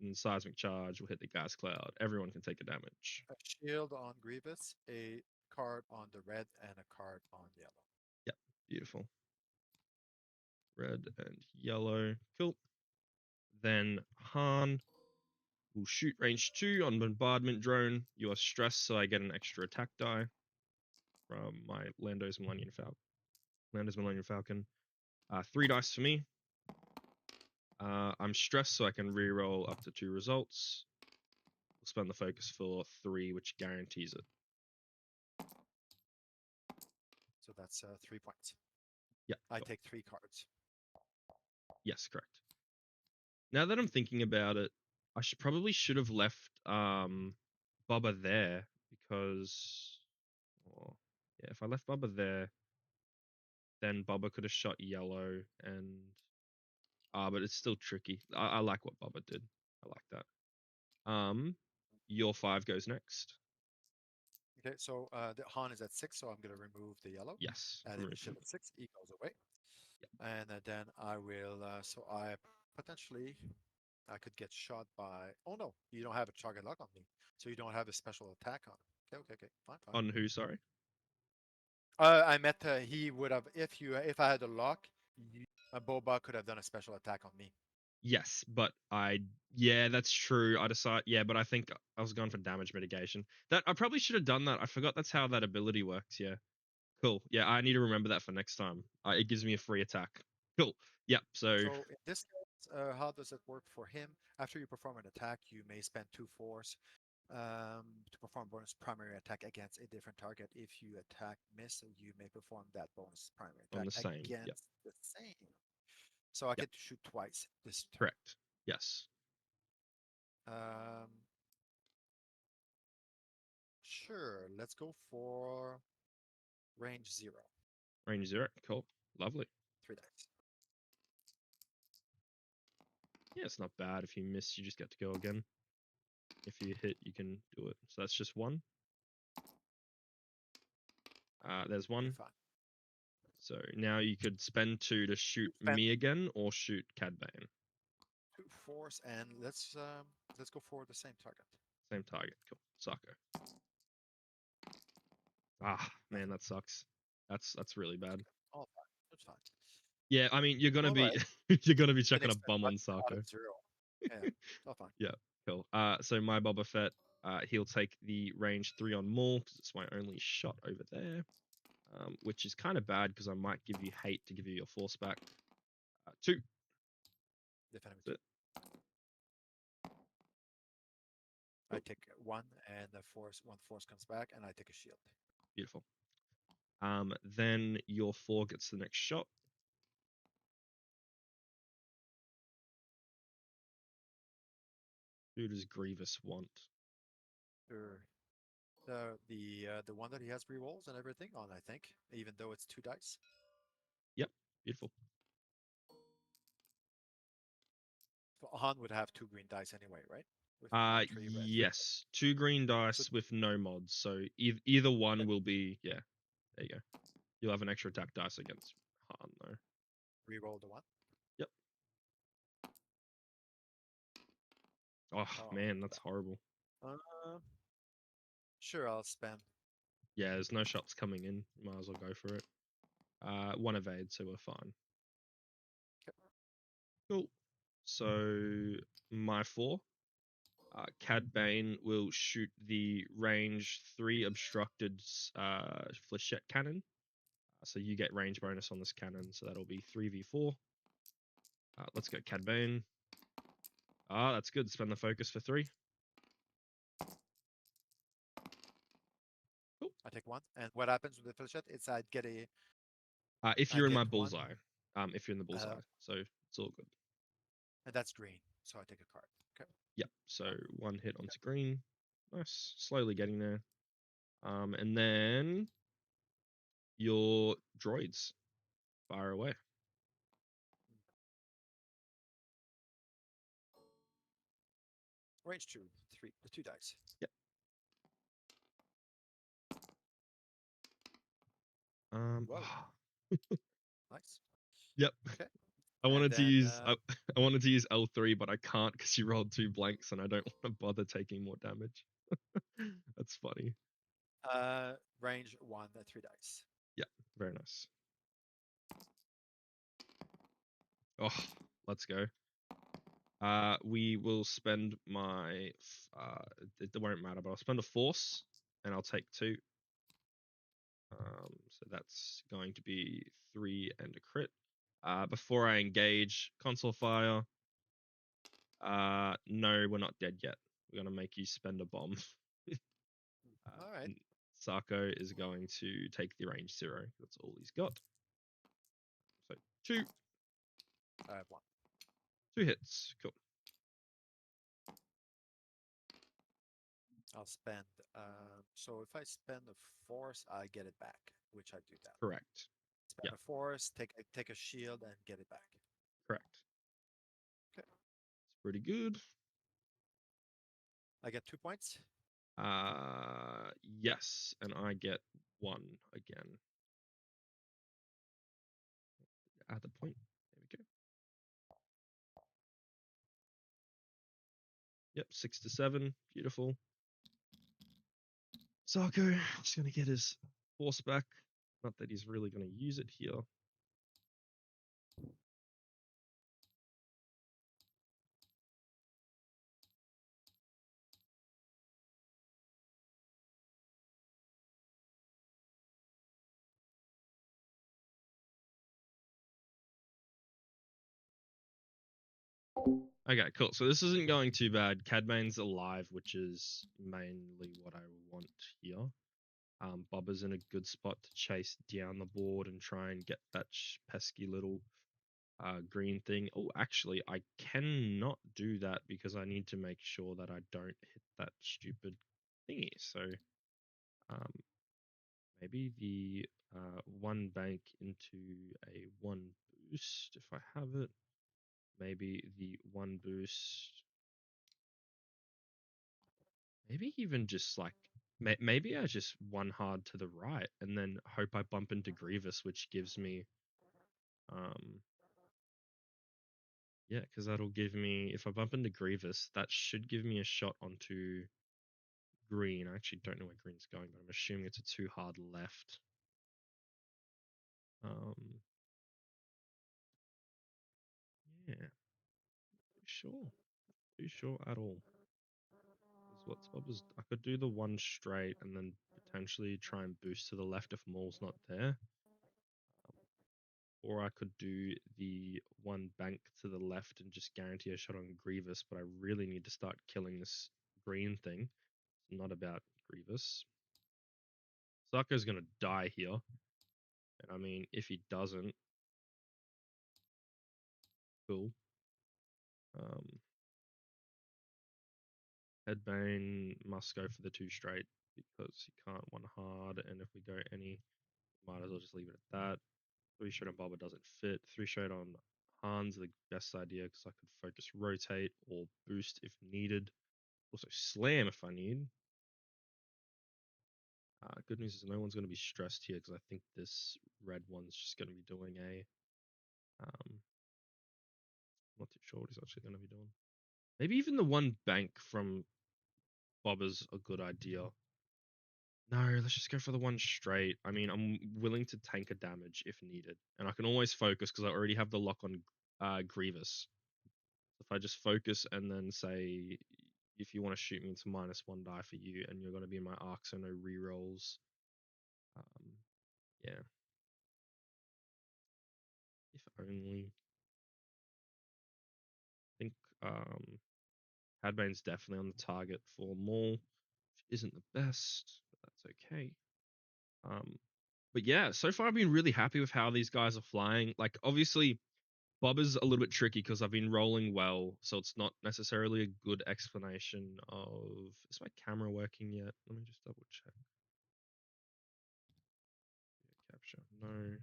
Speaker 2: And the seismic charge will hit the gas cloud. Everyone can take a damage.
Speaker 1: A shield on Grievous, a card on the red, and a card on yellow.
Speaker 2: Yep, beautiful. Red and yellow. Cool. Then Han will shoot range 2 on bombardment drone. You are stressed, so I get an extra attack die from my Lando's Millennium Falcon. 3 dice for me. I'm stressed, so I can reroll up to 2 results. We'll spend the focus for 3, which guarantees it.
Speaker 1: So that's 3 points.
Speaker 2: Yeah.
Speaker 1: I take 3 cards.
Speaker 2: Yes, correct. Now that I'm thinking about it, I should have left Bubba there because, yeah, if I left Bubba there, then Bubba could have shot yellow and but it's still tricky. I like what Bubba did. I like that. Your 5 goes next.
Speaker 1: Okay, so the Han is at 6, so I'm going to remove the yellow.
Speaker 2: Yes.
Speaker 1: And
Speaker 2: Remove
Speaker 1: the shield
Speaker 2: him.
Speaker 1: at 6, he goes away.
Speaker 2: Yep.
Speaker 1: And then I will, so I potentially, I could get shot by, oh no, you don't have a target lock on me. So you don't have a special attack on him. Okay, fine.
Speaker 2: On who, sorry?
Speaker 1: I meant he would have, if I had a lock, Boba could have done a special attack on me.
Speaker 2: Yes, but that's true. But I think I was going for damage mitigation. That I probably should have done that. I forgot that's how that ability works. Yeah, cool. Yeah, I need to remember that for next time. It gives me a free attack. Cool. Yep. So
Speaker 1: So in this case, how does it work for him? After you perform an attack, you may spend 2 force to perform bonus primary attack against a different target. If you attack miss, you may perform that bonus primary
Speaker 2: on
Speaker 1: attack
Speaker 2: the same. Yep.
Speaker 1: against the same. So I get to shoot twice this turn.
Speaker 2: Correct. Yes.
Speaker 1: Um, sure. Let's go for range 0.
Speaker 2: Range 0. Cool. Lovely.
Speaker 1: 3 dice.
Speaker 2: Yeah, it's not bad. If you miss, you just get to go again. If you hit, you can do it. So that's just 1. There's
Speaker 1: Be
Speaker 2: 1.
Speaker 1: fine.
Speaker 2: So now you could spend 2 to shoot
Speaker 1: Spend
Speaker 2: me again or shoot Cad Bane.
Speaker 1: 2 force, and let's go for the same target.
Speaker 2: Same target. Cool. Sako. Ah, man, that sucks. That's really bad.
Speaker 1: All fine. That's fine.
Speaker 2: Yeah, I mean, you're gonna
Speaker 1: All
Speaker 2: be
Speaker 1: right.
Speaker 2: you're gonna be chucking
Speaker 1: Didn't
Speaker 2: a
Speaker 1: expect
Speaker 2: bomb
Speaker 1: much
Speaker 2: on
Speaker 1: out of
Speaker 2: Sako.
Speaker 1: 0. Yeah, all fine.
Speaker 2: Yeah, cool. So my Boba Fett, he'll take the range 3 on Maul because it's my only shot over there, which is kind of bad because I might give you hate to give you your force back. 2.
Speaker 1: Defending
Speaker 2: That's
Speaker 1: 2.
Speaker 2: it.
Speaker 1: I
Speaker 2: Cool.
Speaker 1: take 1, and one force comes back, and I take a shield.
Speaker 2: Beautiful. Then your 4 gets the next shot. Who does Grievous want?
Speaker 1: Sure. The one that he has rerolls and everything on, I think, even though it's 2 dice.
Speaker 2: Yep, beautiful.
Speaker 1: So Han would have 2 green dice anyway, right? With my 3 red.
Speaker 2: Yes, 2 green
Speaker 1: So
Speaker 2: dice with no mods. So either one
Speaker 1: okay,
Speaker 2: will be, yeah, there you go. You'll have an extra attack dice against Han though.
Speaker 1: reroll the 1.
Speaker 2: Yep. Oh
Speaker 1: Oh,
Speaker 2: man, that's horrible.
Speaker 1: uh, sure, I'll spam.
Speaker 2: Yeah, there's no shots coming in. Might as well go for it. 1 evade, so we're fine.
Speaker 1: Okay.
Speaker 2: Cool. So my 4, Cad Bane will shoot the range 3 obstructed flechette cannon. So you get range bonus on this cannon, so that'll be 3v4. Let's go Cad Bane. That's good. Spend the focus for 3. Cool.
Speaker 1: I take 1, and what happens with the flechette is get a
Speaker 2: If
Speaker 1: I
Speaker 2: you're in
Speaker 1: get
Speaker 2: my
Speaker 1: 1,
Speaker 2: bullseye, if you're in the bullseye, so it's all good.
Speaker 1: and that's green, so I take a card. Okay.
Speaker 2: Yep. So 1 hit onto green. Nice. Slowly getting there. And then your droids fire away.
Speaker 1: Range 2, 3, the 2 dice.
Speaker 2: Yep. Um.
Speaker 1: Whoa, nice.
Speaker 2: Yep.
Speaker 1: Okay,
Speaker 2: I
Speaker 1: and
Speaker 2: wanted to
Speaker 1: then
Speaker 2: use I wanted to use L3, but I can't because you rolled 2 blanks, and I don't want to bother taking more damage. That's funny.
Speaker 1: range 1, the 3 dice.
Speaker 2: Yeah. Very nice. Oh, let's go. We will spend my. It won't matter, but I'll spend a force, and I'll take 2. So that's going to be 3 and a crit. Before I engage console fire. No, we're not dead yet. We're gonna make you spend a bomb.
Speaker 1: All right,
Speaker 2: And Sako is going to take the range 0. That's all he's got. So 2,
Speaker 1: I have 1.
Speaker 2: 2 hits. Cool.
Speaker 1: I'll spend. So if I spend a force, I get it back, which I do that.
Speaker 2: Correct.
Speaker 1: Spend
Speaker 2: Yeah.
Speaker 1: a force, take a shield, and get it back.
Speaker 2: Correct.
Speaker 1: Okay.
Speaker 2: It's pretty good.
Speaker 1: I get 2 points.
Speaker 2: Yes, and I get 1 again. Add the point. There we go. Yep, 6 to 7. Beautiful. Sako is going to get his force back. Not that he's really going to use it here. Okay, cool. So this isn't going too bad. Cadmane's alive, which is mainly what I want here. Boba's in a good spot to chase down the board and try and get that pesky little green thing. Oh, actually, I cannot do that because I need to make sure that I don't hit that stupid thingy. So um, maybe the one bank into a one boost if I have it. Maybe the one boost. Maybe even just like maybe I just one hard to the right and then hope I bump into Grievous, which gives me um yeah, because that'll give me if I bump into Grievous, that should give me a shot onto green. I actually don't know where green's going, but I'm assuming it's a too hard left. Um yeah, sure. Too sure at all. Because what's what was I could do the one straight and then potentially try and boost to the left if Maul's not there. Or I could do the one bank to the left and just guarantee a shot on Grievous, but I really need to start killing this green thing. It's not about Grievous. Sokka's gonna die here. And I mean, if he doesn't, cool. Um, Headbane must go for the two straight because he can't one hard, and if we go any, might as well just leave it at that. Three straight on Boba doesn't fit. Three straight on Han's the best idea because I could focus rotate or boost if needed. Also slam if I need. Good news is no one's going to be stressed here because I think this red one's just going to be doing a. Not too sure what he's actually going to be doing. Maybe even the one bank from Boba's a good idea. No, let's just go for the one straight. I mean, I'm willing to tank a damage if needed, and I can always focus because I already have the lock on Grievous. If I just focus and then say, if you want to shoot me, it's -1 die for you, and you're going to be in my arc, so no rerolls. Um, yeah, if only. I think Hadbane's definitely on the target for Maul, which isn't the best, but that's okay. Um, but yeah, so far I've been really happy with how these guys are flying. Like, obviously, Bob is a little bit tricky because I've been rolling well, so it's not necessarily a good explanation of. Is my camera working yet? Let me just double check. Video capture. No, no.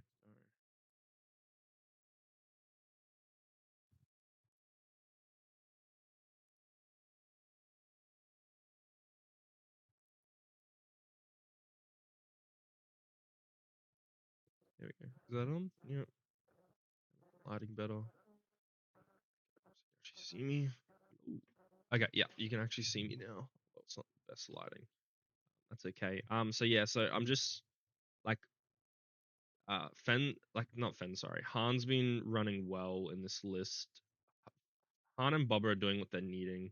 Speaker 2: There we go. Is that on? Yeah. Lighting better. Actually see me. Ooh. Okay, yeah, you can actually see me now. Well, it's not the best lighting. That's okay. So yeah, so I'm just like Fen like not Fen, sorry. Han's been running well in this list. Han and Bob are doing what they're needing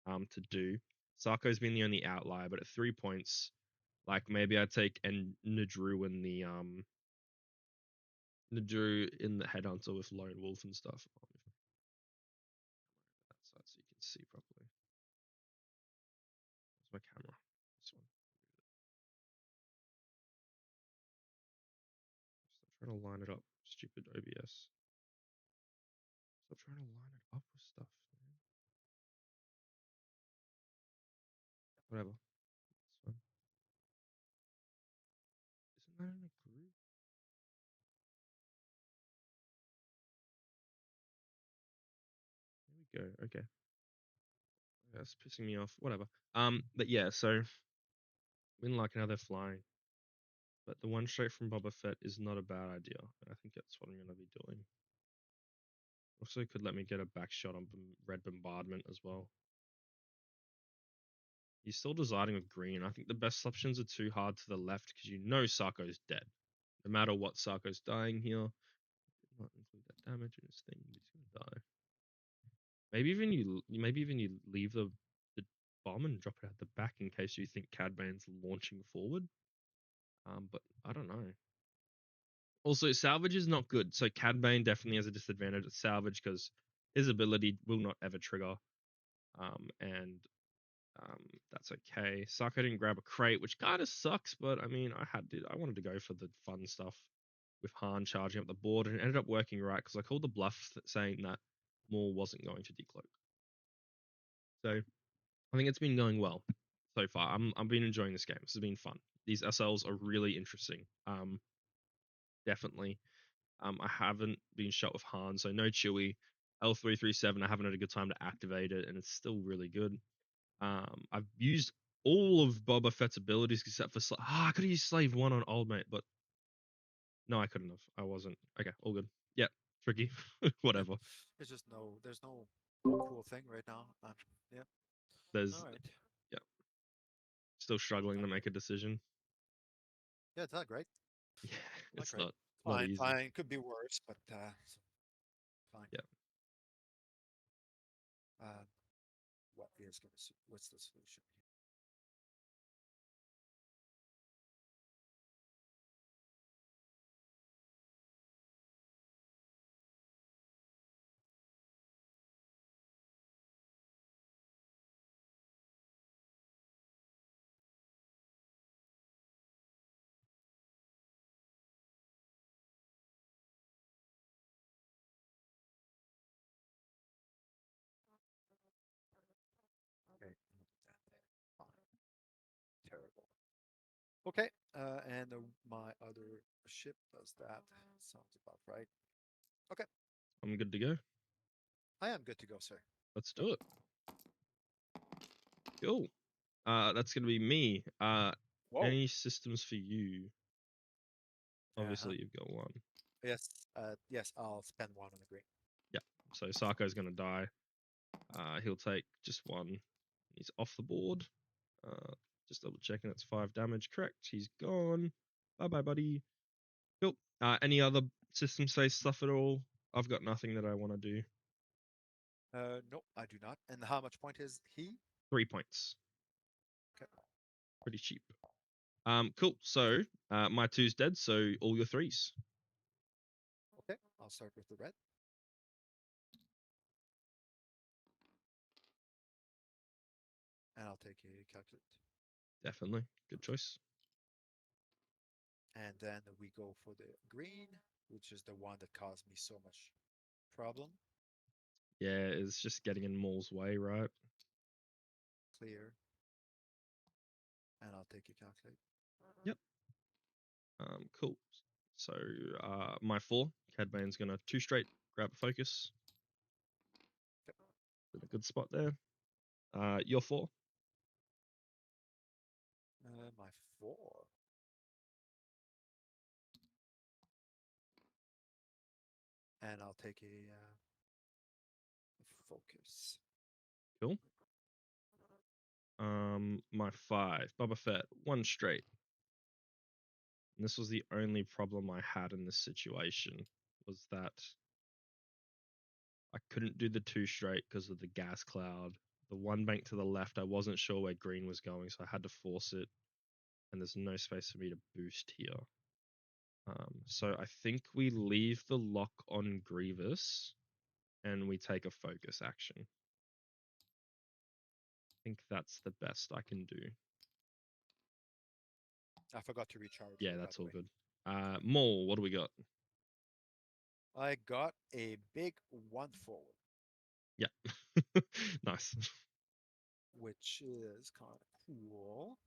Speaker 2: to do. Sarko's been the only outlier, but at 3 points, like maybe I take and Nadru in the Headhunter with Lone Wolf and stuff. That side so you can see properly. Where's my camera? This one. Stop trying to line it up. Stupid OBS. Stop trying to line it up with stuff, man. Whatever. It's fine. Isn't that in a group? There we go. Okay. That's pissing me off. Whatever. But yeah, so we didn't like how they're flying. But the one straight from Boba Fett is not a bad idea. I think that's what I'm going to be doing. Also, could let me get a back shot on red bombardment as well. He's still deciding with green. I think the best options are too hard to the left because you know Sarko's dead. No matter what, Sarko's dying here. Not include that damage in his thing, he's gonna die. Maybe even you leave the bomb and drop it at the back in case you think Cad Bane's launching forward. But I don't know. Also, Salvage is not good, so Cad Bane definitely has a disadvantage at Salvage because his ability will not ever trigger. And that's okay. Sako didn't grab a crate, which kind of sucks, but I mean, I wanted to go for the fun stuff. with Han charging up the board, and it ended up working right because I called the bluff saying that Maul wasn't going to decloak. So I think it's been going well so far. I've been enjoying this game. This has been fun. These SLs are really interesting. Definitely. I haven't been shot with Han, so no Chewie. L337, I haven't had a good time to activate it, and it's still really good. I've used all of Boba Fett's abilities except for I could have used Slave 1 on Old Mate, but no, I couldn't have. I wasn't. Okay, all good. Yeah, tricky.
Speaker 1: Yeah.
Speaker 2: Whatever.
Speaker 1: There's no cool thing right now. Yeah. All
Speaker 2: There's
Speaker 1: right.
Speaker 2: yeah, still struggling
Speaker 1: Not
Speaker 2: to make
Speaker 1: great.
Speaker 2: a decision.
Speaker 1: Yeah, it's not great.
Speaker 2: Yeah,
Speaker 1: Not
Speaker 2: it's
Speaker 1: great.
Speaker 2: not easy.
Speaker 1: Fine. Could be worse, but fine.
Speaker 2: Yeah,
Speaker 1: Uh, what's the solution here? Okay. Fine. Terrible. Okay. And my other ship does that. Sounds about right. Okay.
Speaker 2: I'm good to go.
Speaker 1: I am good to go, sir.
Speaker 2: Let's do it. Cool. That's gonna be me.
Speaker 1: Whoa.
Speaker 2: Any systems for you?
Speaker 1: Uh-huh.
Speaker 2: Obviously, you've got one.
Speaker 1: Yes. Yes. I'll spend one on the green.
Speaker 2: Yeah. So Sarko's gonna die. He'll take just one. He's off the board. Uh, just double checking it's 5 damage. Correct. He's gone. Bye bye, buddy. Cool. Any other system space stuff at all? I've got nothing that I want to do.
Speaker 1: No, I do not. And how much point is he?
Speaker 2: 3 points.
Speaker 1: Okay.
Speaker 2: Pretty cheap. Cool. So my two's dead. So all your threes.
Speaker 1: Okay. I'll start with the red. And I'll take a calculate.
Speaker 2: Definitely. Good choice.
Speaker 1: And then we go for the green, which is the one that caused me so much problem.
Speaker 2: Yeah, it's just getting in Maul's way, right?
Speaker 1: Clear. And I'll take a calculate.
Speaker 2: Yep. Cool. So my 4, Cadbane's gonna 2 straight, grab a focus.
Speaker 1: Okay.
Speaker 2: In a good spot there. Your 4.
Speaker 1: My 4. And I'll take a focus.
Speaker 2: Cool. My 5, Boba Fett, 1 straight. And this was the only problem I had in this situation, was that I couldn't do the 2 straight because of the gas cloud. The 1 bank to the left, I wasn't sure where green was going, so I had to force it. And there's no space for me to boost here. So I think we leave the lock on Grievous and we take a focus action. I think that's the best I can do.
Speaker 1: I forgot to recharge
Speaker 2: Yeah,
Speaker 1: you, by
Speaker 2: that's
Speaker 1: the
Speaker 2: all
Speaker 1: way.
Speaker 2: good. Maul, what do we got?
Speaker 1: I got a big 1 forward,
Speaker 2: Yeah. Nice.
Speaker 1: which is kind of cool.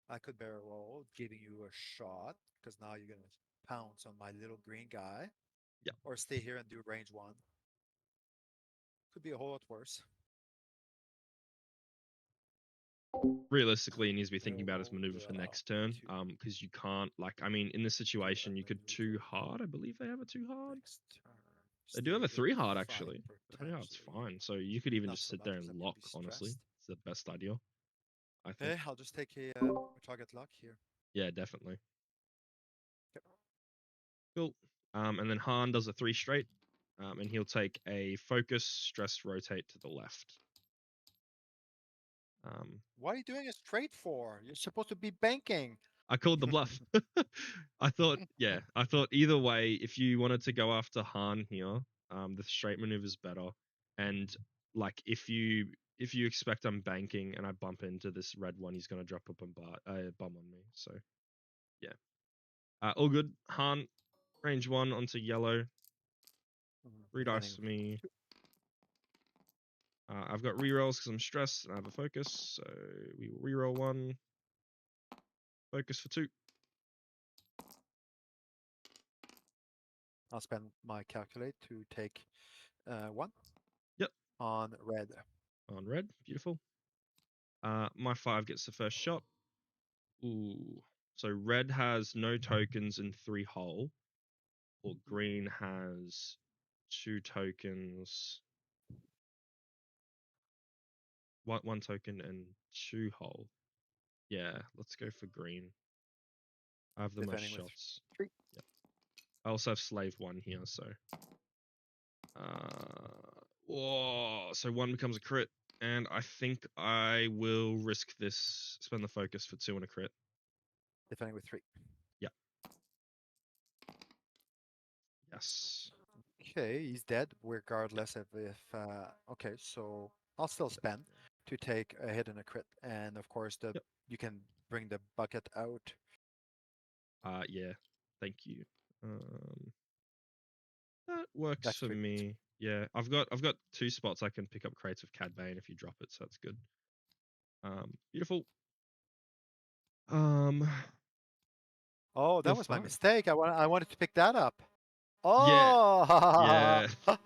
Speaker 1: I could barrel roll, giving you a shot, because now you're going to pounce on my little green guy,
Speaker 2: Yeah.
Speaker 1: or stay here and do range 1. Could be a whole lot worse.
Speaker 2: Realistically, he needs to be thinking
Speaker 1: Barrel
Speaker 2: about his
Speaker 1: roll,
Speaker 2: maneuver for
Speaker 1: draw
Speaker 2: next turn.
Speaker 1: two.
Speaker 2: Because you can't, like, I mean, in this
Speaker 1: Do a
Speaker 2: situation, you could 2
Speaker 1: maneuver
Speaker 2: hard. I believe they have a 2 hard.
Speaker 1: next turn.
Speaker 2: They do have
Speaker 1: Stay
Speaker 2: a
Speaker 1: here
Speaker 2: 3
Speaker 1: with
Speaker 2: hard,
Speaker 1: 5
Speaker 2: actually. The 3 hard's
Speaker 1: potentially.
Speaker 2: fine. So you could even
Speaker 1: Not
Speaker 2: just
Speaker 1: so
Speaker 2: sit
Speaker 1: much
Speaker 2: there
Speaker 1: because
Speaker 2: and
Speaker 1: I'm
Speaker 2: lock,
Speaker 1: pretty
Speaker 2: honestly.
Speaker 1: stressed.
Speaker 2: It's the best idea, I think.
Speaker 1: Okay, I'll just take a target lock here.
Speaker 2: Yeah, definitely.
Speaker 1: Yep.
Speaker 2: Cool. And then Han does a 3 straight. And he'll take a focus, stress, rotate to the left.
Speaker 1: What are you doing it straight for? You're supposed to be banking.
Speaker 2: I called the bluff. I thought either way, if you wanted to go after Han here, the straight maneuver is better. And like if you expect I'm banking and I bump into this red one, he's gonna drop a bum on me. So yeah. All good. Han, range 1 onto yellow. 3 dice
Speaker 1: Defending
Speaker 2: for
Speaker 1: with
Speaker 2: me. I've got rerolls because I'm stressed and I have a focus. So we will reroll 1. Focus for 2.
Speaker 1: I'll spend my calculate to take 1
Speaker 2: Yep.
Speaker 1: on red.
Speaker 2: On red. Beautiful. My 5 gets the first shot. Ooh. So red has no tokens and 3 hull. Or green has 2 tokens. One token and 2 hull. Yeah, let's go for green. I have the most
Speaker 1: Defending with
Speaker 2: shots.
Speaker 1: 3.
Speaker 2: Yep. I also have slave 1 here, so. Whoa, so 1 becomes a crit, and I think I will risk this. Spend the focus for 2 and a crit.
Speaker 1: Defending with 3.
Speaker 2: Yeah. Yes.
Speaker 1: Okay, he's dead,
Speaker 2: Yep.
Speaker 1: regardless of if. Okay, so I'll still spend to take a hit and a crit, and of course
Speaker 2: Yep.
Speaker 1: you can bring the bucket out.
Speaker 2: Yeah. Thank you. That works
Speaker 1: That's
Speaker 2: for
Speaker 1: 3 points.
Speaker 2: me. Yeah, I've got 2 spots I can pick up crates with Cad Bane if you drop it, so that's good. Beautiful. Um,
Speaker 1: Oh,
Speaker 2: your
Speaker 1: that was my
Speaker 2: 5.
Speaker 1: mistake. I wanted to pick that up.
Speaker 2: Yeah,
Speaker 1: Oh,
Speaker 2: yeah. I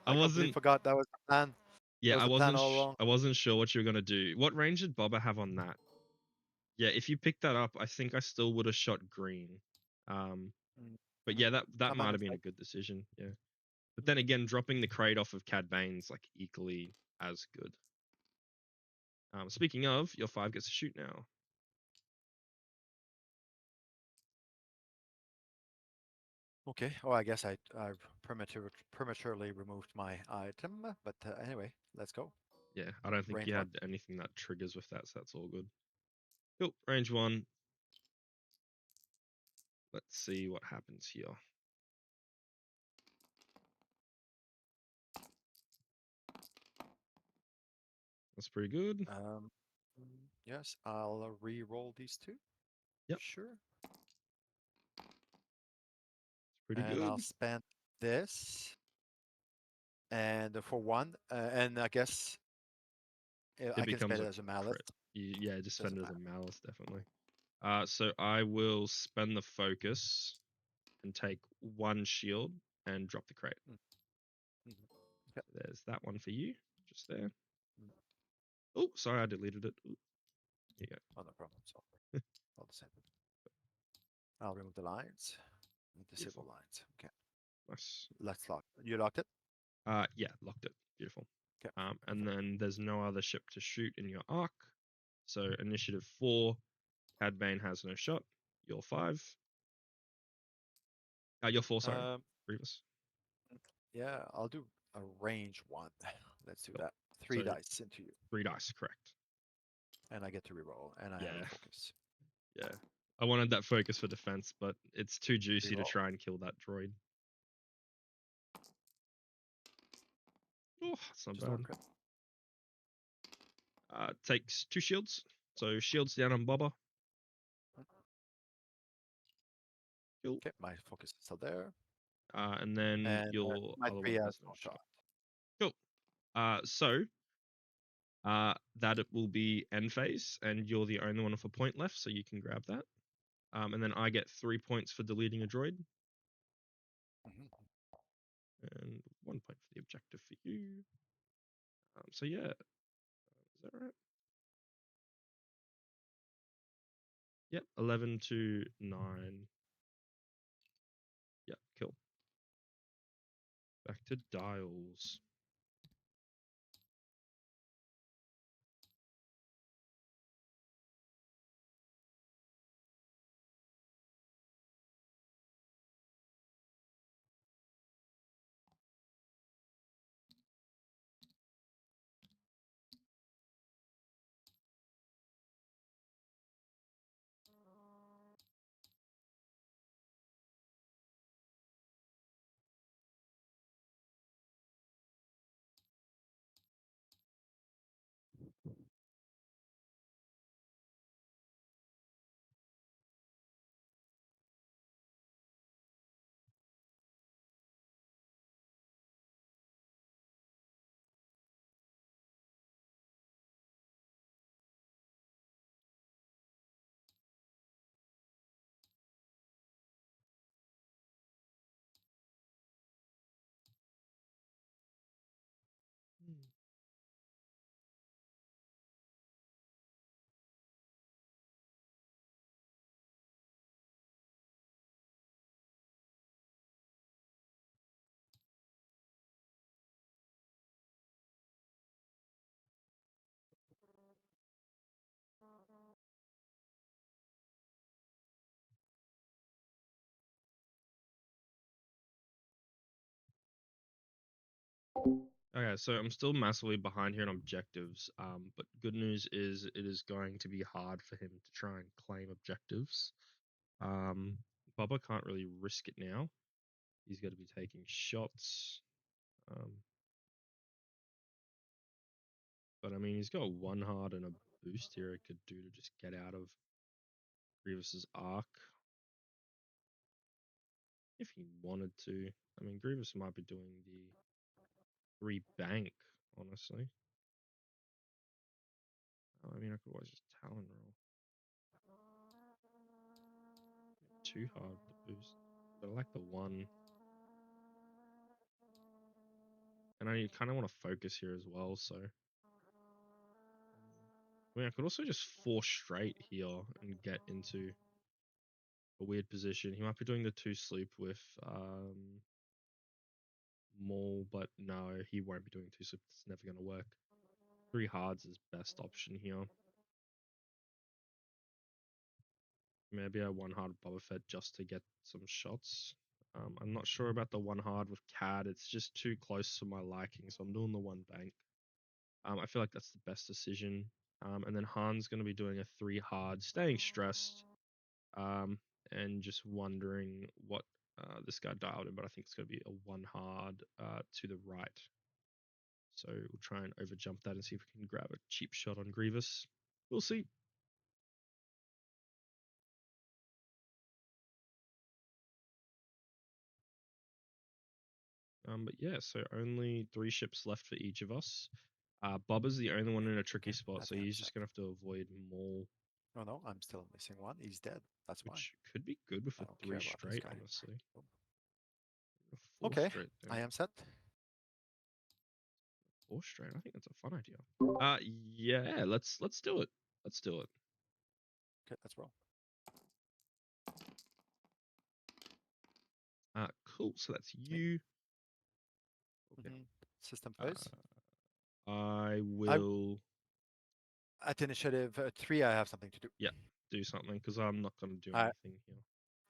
Speaker 1: I completely
Speaker 2: wasn't.
Speaker 1: forgot that was the plan.
Speaker 2: Yeah,
Speaker 1: That was the plan all along.
Speaker 2: I wasn't sure what you were gonna do. What range did Boba have on that? Yeah, if you picked that up, I think I still would have shot green. Um, but
Speaker 1: Mhm.
Speaker 2: yeah, that
Speaker 1: My
Speaker 2: might have been a
Speaker 1: mistake.
Speaker 2: good decision. Yeah, but then again, dropping the crate off of Cad Bane's like equally as good. Speaking of, your 5 gets to shoot now.
Speaker 1: Okay. Oh, I guess I prematurely removed my item, but anyway, let's go.
Speaker 2: Yeah, I don't think
Speaker 1: Range
Speaker 2: you
Speaker 1: one.
Speaker 2: had anything that triggers with that, so that's all good. Cool. Range 1. Let's see what happens here. That's pretty good.
Speaker 1: Um, yes, I'll re-roll these two.
Speaker 2: Yep,
Speaker 1: Sure.
Speaker 2: it's pretty
Speaker 1: And I'll
Speaker 2: good.
Speaker 1: spend this and for 1, and I guess
Speaker 2: It
Speaker 1: I can
Speaker 2: becomes
Speaker 1: spend
Speaker 2: a
Speaker 1: it as a malice.
Speaker 2: crit. Yeah, just spend
Speaker 1: Doesn't
Speaker 2: it as a
Speaker 1: matter.
Speaker 2: malice, definitely. So I will spend the focus and take 1 shield and drop the crate.
Speaker 1: Mm, mhm. Okay.
Speaker 2: So there's that one for you, just there.
Speaker 1: Mm.
Speaker 2: Oh, sorry, I deleted it. Ooh, here you
Speaker 1: Oh, no problem. So
Speaker 2: go.
Speaker 1: I'll disable. I'll remove the lines.
Speaker 2: Beautiful.
Speaker 1: Disable lines. Okay.
Speaker 2: Nice.
Speaker 1: Let's lock. You locked it?
Speaker 2: Yeah, locked it. Beautiful.
Speaker 1: Okay.
Speaker 2: And
Speaker 1: Perfect.
Speaker 2: then there's no other ship to shoot in your arc. So initiative 4, Cad Bane has no shot. You're 5. You're 4, sorry.
Speaker 1: Um,
Speaker 2: Grievous.
Speaker 1: yeah, I'll do a range 1. Let's do
Speaker 2: Cool.
Speaker 1: that.
Speaker 2: So
Speaker 1: 3 dice into you,
Speaker 2: 3 dice, correct.
Speaker 1: and I get to reroll, and I have a
Speaker 2: Yeah,
Speaker 1: focus.
Speaker 2: yeah. I wanted that focus for defense, but it's too juicy to
Speaker 1: Reroll.
Speaker 2: try and kill that droid. Oh, that's not
Speaker 1: Just one
Speaker 2: bad.
Speaker 1: crit.
Speaker 2: Takes 2 shields. So shields down on Boba. Cool.
Speaker 1: Okay, my focus is still there,
Speaker 2: And then
Speaker 1: and
Speaker 2: your
Speaker 1: my
Speaker 2: other
Speaker 1: 3
Speaker 2: one
Speaker 1: has
Speaker 2: has no
Speaker 1: no
Speaker 2: shot.
Speaker 1: shot.
Speaker 2: Cool. So that it will be end phase, and you're the only one with a point left, so you can grab that. And then I get 3 points for deleting a droid,
Speaker 1: Mhm.
Speaker 2: and 1 point for the objective for you. So yeah, is that right? Yep, 11 to 9. Yep, cool. Back to dials. Okay, so I'm still massively behind here on objectives. But good news is it is going to be hard for him to try and claim objectives. Um, Bubba can't really risk it now. He's going to be taking shots. Um, but I mean, he's got one hard and a boost here. It could do to just get out of Grievous's arc if he wanted to. I mean, Grievous might be doing the 3 bank, honestly. I mean, I could always just Talon roll. Too hard the boost, but I like the 1. And I kind of want to focus here as well, so. I mean, I could also just 4 straight here and get into a weird position. He might be doing the 2 sleep with Maul, but no, he won't be doing 2 sleep. It's never going to work. 3 hards is best option here. Maybe a 1 hard Boba Fett just to get some shots. I'm not sure about the 1 hard with Cad. It's just too close to my liking, so I'm doing the 1 bank. I feel like that's the best decision. And then Han's going to be doing a 3 hard, staying stressed, and just wondering what this guy dialed in, but I think it's going to be a 1 hard to the right. So we'll try and overjump that and see if we can grab a cheap shot on Grievous. We'll see. But yeah, so only 3 ships left for each of us. Bubba's the only one in a tricky
Speaker 1: Okay,
Speaker 2: spot,
Speaker 1: I
Speaker 2: so
Speaker 1: think I'm
Speaker 2: he's
Speaker 1: set.
Speaker 2: just going to have to avoid Maul,
Speaker 1: Oh no, I'm still missing one. He's dead. That's why.
Speaker 2: which could be good with
Speaker 1: I
Speaker 2: a
Speaker 1: don't
Speaker 2: 3
Speaker 1: care about this
Speaker 2: straight,
Speaker 1: guy.
Speaker 2: honestly.
Speaker 1: Oh.
Speaker 2: A 4
Speaker 1: Okay,
Speaker 2: straight there.
Speaker 1: I am set.
Speaker 2: 4 straight. I think that's a fun idea. Yeah, let's do it. Let's do it.
Speaker 1: Okay, let's roll.
Speaker 2: Cool. So that's
Speaker 1: Me.
Speaker 2: you. Okay.
Speaker 1: System phase.
Speaker 2: I
Speaker 1: I
Speaker 2: will.
Speaker 1: At initiative 3, I have something to do.
Speaker 2: Yeah, do something because I'm not going to do
Speaker 1: I
Speaker 2: anything here.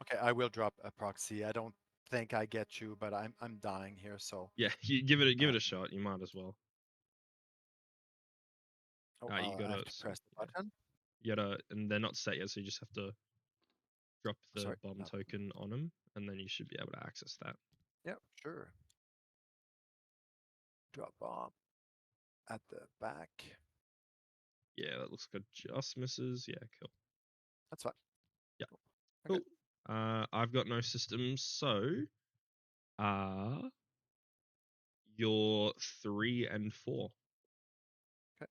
Speaker 1: Okay, I will drop a proxy. I don't think I get you, but I'm dying here, so
Speaker 2: Yeah, you give
Speaker 1: uh,
Speaker 2: it a shot. You might as well. You
Speaker 1: I
Speaker 2: gotta.
Speaker 1: have to
Speaker 2: So,
Speaker 1: press the
Speaker 2: yeah,
Speaker 1: button.
Speaker 2: you gotta, and they're not set yet, so you just have to drop the
Speaker 1: Sorry.
Speaker 2: bomb
Speaker 1: No.
Speaker 2: token on them, and then you should be able to access that.
Speaker 1: Yeah, sure. Drop bomb at the back.
Speaker 2: Yeah, that looks good. Just misses. Yeah, cool.
Speaker 1: That's fine.
Speaker 2: Yeah,
Speaker 1: Okay.
Speaker 2: cool. I've got no systems, so uh, you're 3 and 4.
Speaker 1: Okay.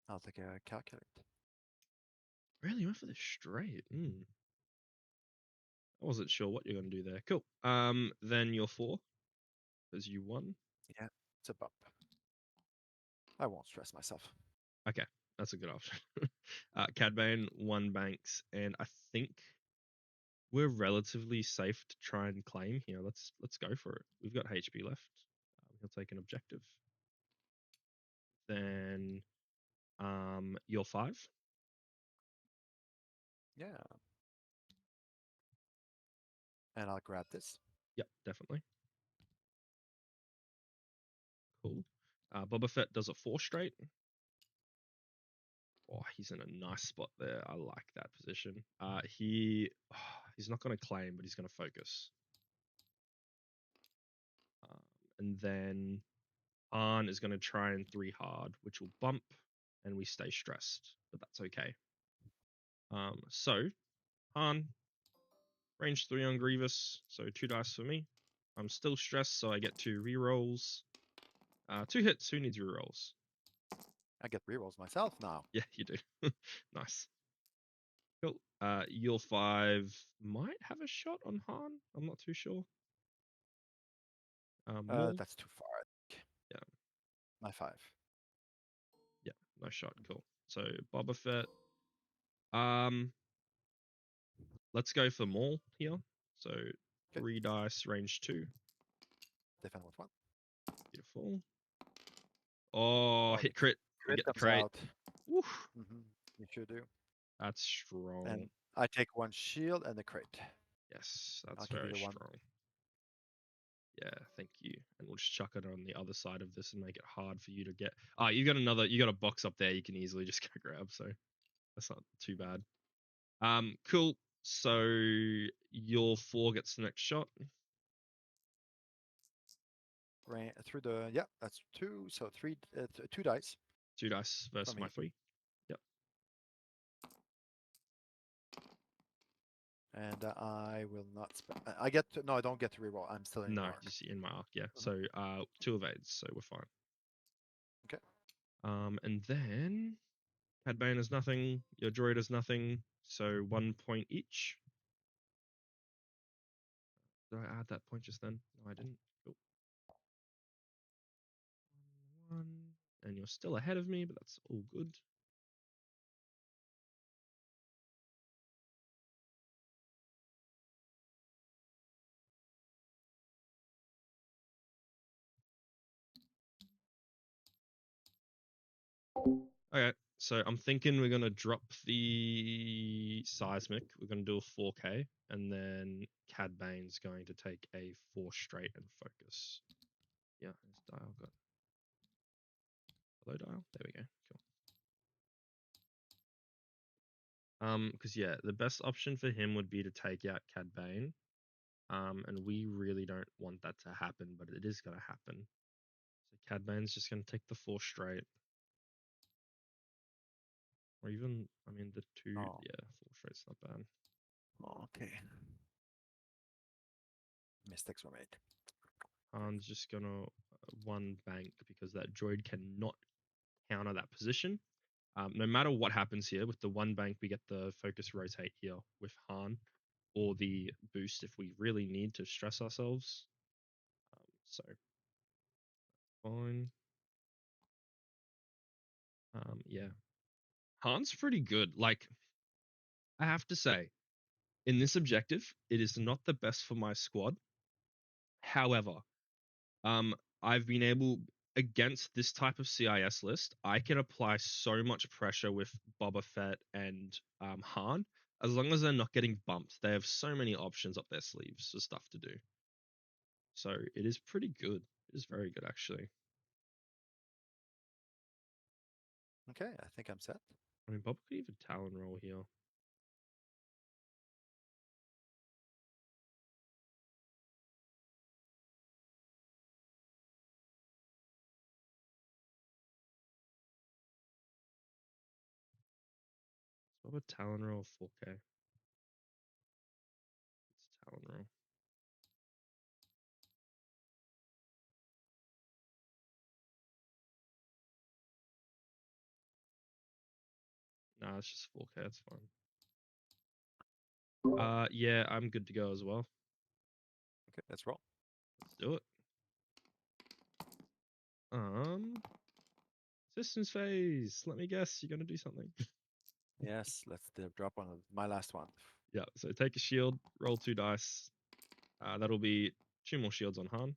Speaker 1: I'll take a calculate.
Speaker 2: Really, you went for the straight. I wasn't sure what you're gonna do there. Cool. Then you're 4 because you won.
Speaker 1: Yeah, it's a bump. I won't stress myself.
Speaker 2: Okay, that's a good option. Cadbane 1 banks, and I think we're relatively safe to try and claim here. Let's go for it. We've got HP left. We'll take an objective. Then you're 5.
Speaker 1: Yeah. And I'll grab this.
Speaker 2: Yep, definitely. Cool. Boba Fett does a 4 straight. Oh, he's in a nice spot there. I like that position. He's not going to claim, but he's going to focus. Um, and then Han is going to try and 3 hard, which will bump, and we stay stressed, but that's okay. So Han, range 3 on Grievous, so 2 dice for me. I'm still stressed, so I get 2 rerolls. 2 hits. Who needs rerolls?
Speaker 1: I get rerolls myself now.
Speaker 2: Yeah, you do. Nice. Cool. Your 5 might have a shot on Han. I'm not too sure. Maul.
Speaker 1: That's too far.
Speaker 2: Yeah.
Speaker 1: My 5.
Speaker 2: Yeah. No shot. Cool. So Boba Fett. Um, let's go for Maul here. So
Speaker 1: Okay.
Speaker 2: 3 dice, range 2.
Speaker 1: Defend with 1.
Speaker 2: Beautiful. Oh,
Speaker 1: Oh, the
Speaker 2: hit crit. We
Speaker 1: crit
Speaker 2: get the
Speaker 1: comes
Speaker 2: crate.
Speaker 1: out.
Speaker 2: Woof.
Speaker 1: You sure do.
Speaker 2: That's strong.
Speaker 1: And I take 1 shield and the crate.
Speaker 2: Yes,
Speaker 1: I'll
Speaker 2: that's
Speaker 1: give you
Speaker 2: very
Speaker 1: the 1.
Speaker 2: strong. Yeah, thank you. And we'll just chuck it on the other side of this and make it hard for you to get. Ah, you got a box up there you can easily just go grab, so that's not too bad. Cool. So your 4 gets the next shot.
Speaker 1: Ran through the, yeah, that's 2. So 3, 2 dice
Speaker 2: 2 dice
Speaker 1: for
Speaker 2: versus my
Speaker 1: me.
Speaker 2: 3. Yep.
Speaker 1: And I will not spend. I get to, no, I don't get to reroll. I'm still in
Speaker 2: No,
Speaker 1: your arc.
Speaker 2: you see in my arc, yeah.
Speaker 1: Mhm.
Speaker 2: So 2 evades, so we're fine.
Speaker 1: Okay.
Speaker 2: And then Cad Bane is nothing, your droid is nothing, so 1 point each. Did I add that point just then? No, I didn't. Cool. 1, and you're still ahead of me, but that's all good. Okay, so I'm thinking we're gonna drop the seismic. We're gonna do a 4K, and then Cad Bane's going to take a 4 straight and focus. Yeah, his dial got hello dial. There we go. Cool. Because yeah, the best option for him would be to take out Cad Bane. And we really don't want that to happen, but it is gonna happen. So Cad Bane's just gonna take the 4 straight. Or even, I mean, the 2,
Speaker 1: Oh.
Speaker 2: yeah, 4 straight's not bad.
Speaker 1: Okay. Mistakes were made.
Speaker 2: Han's just gonna 1 bank because that droid cannot counter that position. No matter what happens here, with the 1 bank, we get the focus rotate here with Han, or the boost if we really need to stress ourselves. So, fine. Yeah. Han's pretty good. Like, I have to say, in this objective, it is not the best for my squad. However, I've been able against this type of CIS list, I can apply so much pressure with Boba Fett and Han. As long as they're not getting bumped, they have so many options up their sleeves for stuff to do. So it is pretty good. It is very good, actually.
Speaker 1: Okay, I think I'm set.
Speaker 2: I mean, Boba could even Talon roll here. Boba Talon roll 4K. It's Talon roll. Nah, it's just 4K. That's fine. Yeah, I'm good to go as well.
Speaker 1: Okay, let's roll.
Speaker 2: Let's do it. Systems phase. Let me guess, you're gonna do something.
Speaker 1: Yes, let's drop one of my last one.
Speaker 2: Yeah, so take a shield, roll 2 dice. That'll be 2 more shields on Han.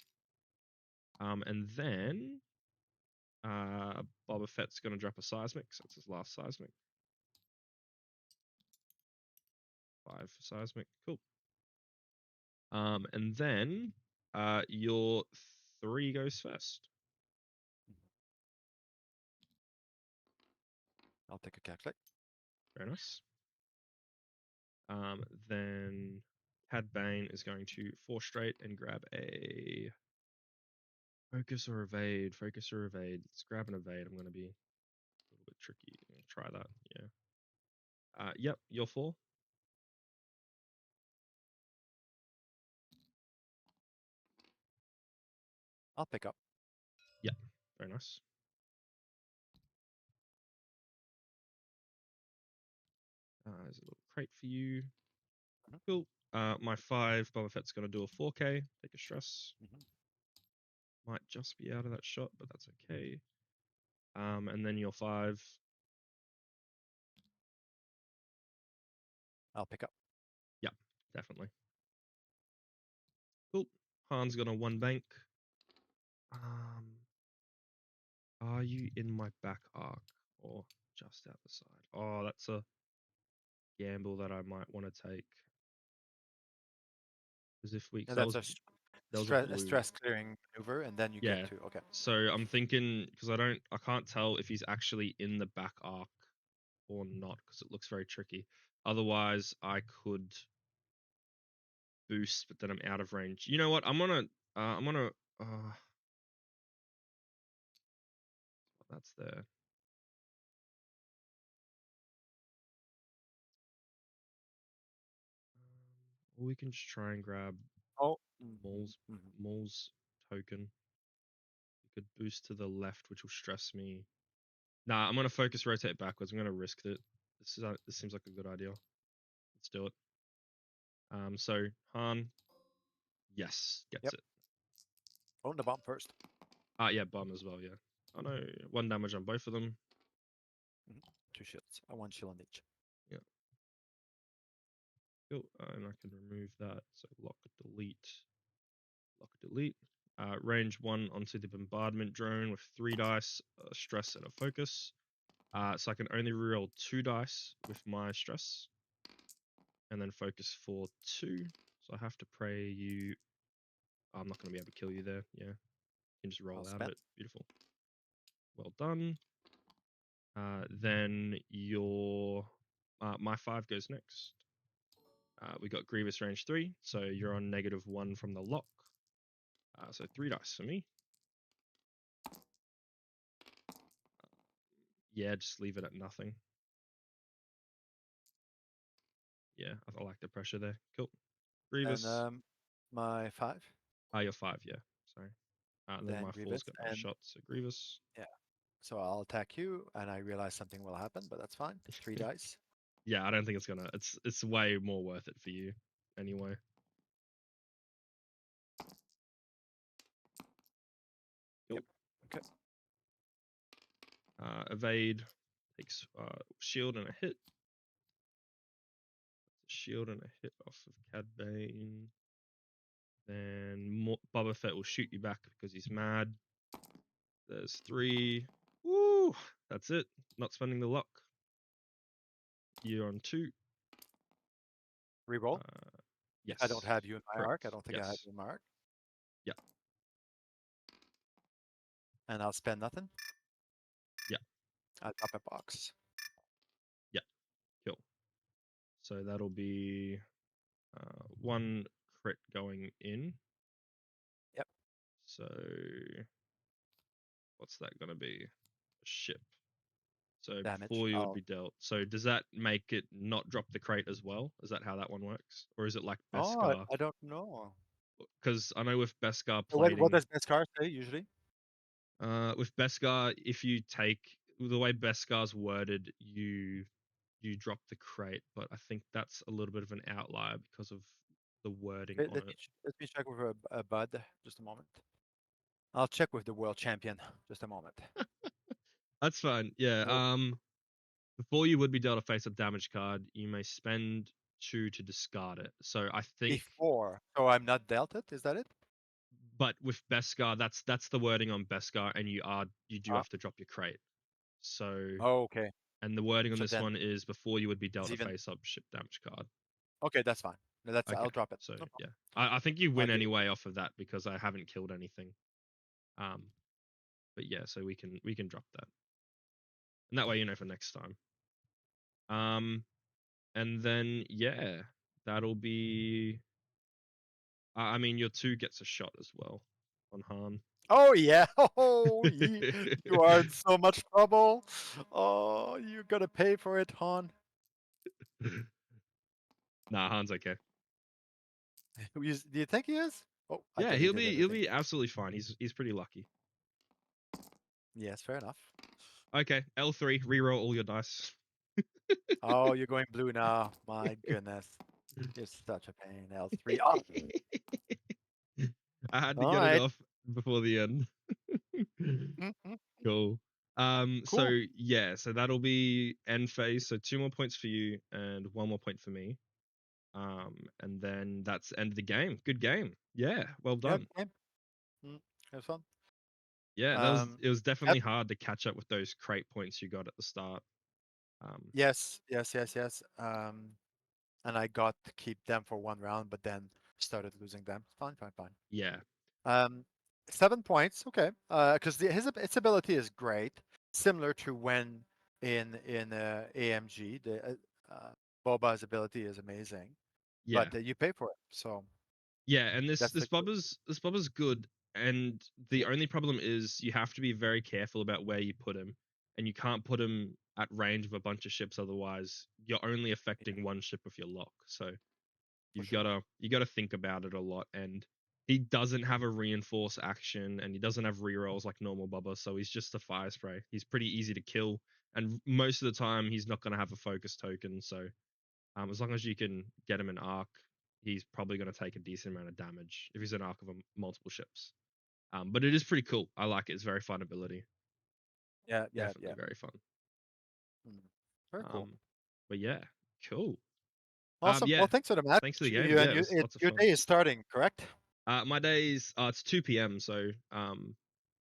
Speaker 2: And then Boba Fett's gonna drop a seismic, so it's his last seismic. 5 for seismic. Cool. And then your 3 goes first.
Speaker 1: I'll take a calculate.
Speaker 2: Very nice. Then Cad Bane is going to 4 straight and grab a focus or evade. Focus or evade. Let's grab an evade. I'm going to be a little bit tricky. Try that. Yeah. Yep. You're 4.
Speaker 1: I'll pick up.
Speaker 2: Yep. Very nice. There's a little crate for you.
Speaker 1: Mhm.
Speaker 2: Cool. My 5, Boba Fett's going to do a 4K. Take a stress.
Speaker 1: Mhm.
Speaker 2: Might just be out of that shot, but that's okay. And then your 5.
Speaker 1: I'll pick up.
Speaker 2: Yep. Definitely. Cool. Han's going to 1 bank. Are you in my back arc or just out the side? Oh, that's a gamble that I might want to take. Because if we,
Speaker 1: And
Speaker 2: because I was, there was a
Speaker 1: A
Speaker 2: blue.
Speaker 1: stress clearing maneuver, and then you get
Speaker 2: Yeah.
Speaker 1: to okay.
Speaker 2: So I'm thinking because I can't tell if he's actually in the back arc or not because it looks very tricky. Otherwise, I could boost, but then I'm out of range. You know what? I'm gonna. That's there. Or we can just try and grab
Speaker 1: Oh,
Speaker 2: Maul's token. We could boost to the left, which will stress me. Nah, I'm gonna focus rotate backwards. I'm gonna risk it. This seems like a good idea. Let's do it. So Han, yes, gets
Speaker 1: yep.
Speaker 2: it.
Speaker 1: Own the bomb first.
Speaker 2: Yeah, bomb as well. Yeah. Oh no, 1 damage on both of them.
Speaker 1: 2 shields. One shield on each.
Speaker 2: Yeah. Cool. And I can remove that. So lock delete. Lock delete. Range 1 onto the bombardment drone with 3 dice, stress and a focus. So I can only reroll 2 dice with my stress, and then focus for 2. So I have to pray you. I'm not going to be able to kill you there. Yeah, you can just roll
Speaker 1: I'll
Speaker 2: out of
Speaker 1: spend.
Speaker 2: it. Beautiful. Well done. Then your my 5 goes next. We got Grievous range 3, so you're on -1 from the lock. So 3 dice for me. Yeah, just leave it at nothing. Yeah, I like the pressure there. Cool.
Speaker 1: And
Speaker 2: Grievous.
Speaker 1: my 5.
Speaker 2: You're 5, yeah. Sorry. And then
Speaker 1: Then
Speaker 2: my 4's
Speaker 1: Grievous,
Speaker 2: got no
Speaker 1: and
Speaker 2: shots, so Grievous.
Speaker 1: yeah. So I'll attack you, and I realize something will happen, but that's fine. 3 dice.
Speaker 2: Yeah, I don't think it's gonna. It's way more worth it for you, anyway. Cool.
Speaker 1: Yep. Okay.
Speaker 2: Evade takes shield and a hit. Shield and a hit off of Cad Bane. Then Boba Fett will shoot you back because he's mad. There's 3. Woo! That's it. Not spending the luck. You're on 2.
Speaker 1: Reroll. I don't
Speaker 2: Yes.
Speaker 1: have you in my arc. I
Speaker 2: Correct.
Speaker 1: don't think I have
Speaker 2: Yes.
Speaker 1: you in my arc.
Speaker 2: Yeah.
Speaker 1: And I'll spend nothing.
Speaker 2: Yeah.
Speaker 1: I'll drop a box.
Speaker 2: Yeah. Cool. So that'll be 1 crit going in.
Speaker 1: Yep.
Speaker 2: So what's that gonna be? A ship. So
Speaker 1: Damage.
Speaker 2: before you would
Speaker 1: I'll.
Speaker 2: be dealt. So does that make it not drop the crate as well? Is that how that one works? Or is it like
Speaker 1: Oh,
Speaker 2: Beskar?
Speaker 1: I don't know.
Speaker 2: Because I know with Beskar
Speaker 1: So what
Speaker 2: plating,
Speaker 1: does Beskar say usually?
Speaker 2: with Beskar, if you take the way Beskar's worded, you drop the crate, but I think that's a little bit of an outlier because of the wording
Speaker 1: Let
Speaker 2: on
Speaker 1: me
Speaker 2: it.
Speaker 1: let me check with a bud. Just a moment. I'll check with the world champion. Just a moment.
Speaker 2: That's fine. Yeah.
Speaker 1: No,
Speaker 2: Before you would be dealt a face-up damage card, you may spend 2 to discard it. So I think,
Speaker 1: before. So I'm not dealt it. Is that it?
Speaker 2: but with Beskar, that's the wording on Beskar, and you do
Speaker 1: Uh,
Speaker 2: have to drop your crate. So,
Speaker 1: oh, okay.
Speaker 2: and the wording on
Speaker 1: So
Speaker 2: this
Speaker 1: then
Speaker 2: one is before you would be
Speaker 1: it's
Speaker 2: dealt a
Speaker 1: even
Speaker 2: face-up ship damage card.
Speaker 1: okay. That's fine. No, that's
Speaker 2: Okay.
Speaker 1: I'll drop it.
Speaker 2: So
Speaker 1: No
Speaker 2: yeah,
Speaker 1: problem.
Speaker 2: I think you
Speaker 1: I'll
Speaker 2: win
Speaker 1: give.
Speaker 2: anyway off of that because I haven't killed anything. Um, but yeah, so we can drop that, and that way you know for next time. And then yeah, that'll be. I mean, your 2 gets a shot as well on Han.
Speaker 1: Oh yeah. Oh, you are in so much trouble. Oh, you're gonna pay for it, Han.
Speaker 2: Nah, Han's okay.
Speaker 1: Do you think he is? Oh, I
Speaker 2: Yeah, he'll
Speaker 1: deleted
Speaker 2: be he'll
Speaker 1: everything.
Speaker 2: be absolutely fine. He's pretty lucky.
Speaker 1: Yes, fair enough.
Speaker 2: Okay, L3, reroll all your dice.
Speaker 1: Oh, you're going blue now. My goodness. You're such a pain, L3. Oh,
Speaker 2: I had to
Speaker 1: all
Speaker 2: get it
Speaker 1: right.
Speaker 2: off before the end.
Speaker 1: Mhm.
Speaker 2: Cool. So
Speaker 1: Cool.
Speaker 2: yeah, so that'll be end phase. So 2 more points for you and 1 more point for me. And then that's end of the game. Good game. Yeah, well
Speaker 1: Yeah,
Speaker 2: done.
Speaker 1: game. Mm, it was fun.
Speaker 2: Yeah,
Speaker 1: Um,
Speaker 2: it was definitely
Speaker 1: yep.
Speaker 2: hard to catch up with those crate points you got at the start. Um,
Speaker 1: Yes, yes, yes, yes. And I got to keep them for 1 round, but then started losing them. Fine, fine, fine.
Speaker 2: Yeah,
Speaker 1: Um, 7 points, okay. Because its ability is great, similar to when in AMG, Boba's ability is amazing,
Speaker 2: yeah.
Speaker 1: but you pay for it, so
Speaker 2: Yeah, and this
Speaker 1: that's
Speaker 2: this
Speaker 1: the
Speaker 2: bubba's this bubba's good, and the only problem is you have to be very careful about where you put him, and you can't put him at range of a bunch of ships. Otherwise, you're only
Speaker 1: yeah,
Speaker 2: affecting one ship with your lock. So
Speaker 1: for
Speaker 2: you've
Speaker 1: sure.
Speaker 2: gotta think about it a lot. And he doesn't have a reinforce action, and he doesn't have rerolls like normal Bubba. So he's just a fire spray. He's pretty easy to kill, and most of the time he's not gonna have a focus token. So as long as you can get him an arc, he's probably going to take a decent amount of damage if he's an arc of multiple ships. But it is pretty cool. I like it. It's very fun ability.
Speaker 1: Yeah, yeah,
Speaker 2: Definitely
Speaker 1: yeah.
Speaker 2: very fun.
Speaker 1: Mm. Very cool.
Speaker 2: Um, but yeah, cool.
Speaker 1: Awesome. Well,
Speaker 2: Yeah.
Speaker 1: thanks for the match.
Speaker 2: Thanks for the game.
Speaker 1: You
Speaker 2: Yeah,
Speaker 1: and
Speaker 2: it
Speaker 1: you,
Speaker 2: was lots of
Speaker 1: your
Speaker 2: fun.
Speaker 1: day is starting, correct?
Speaker 2: My days, it's 2 p.m. So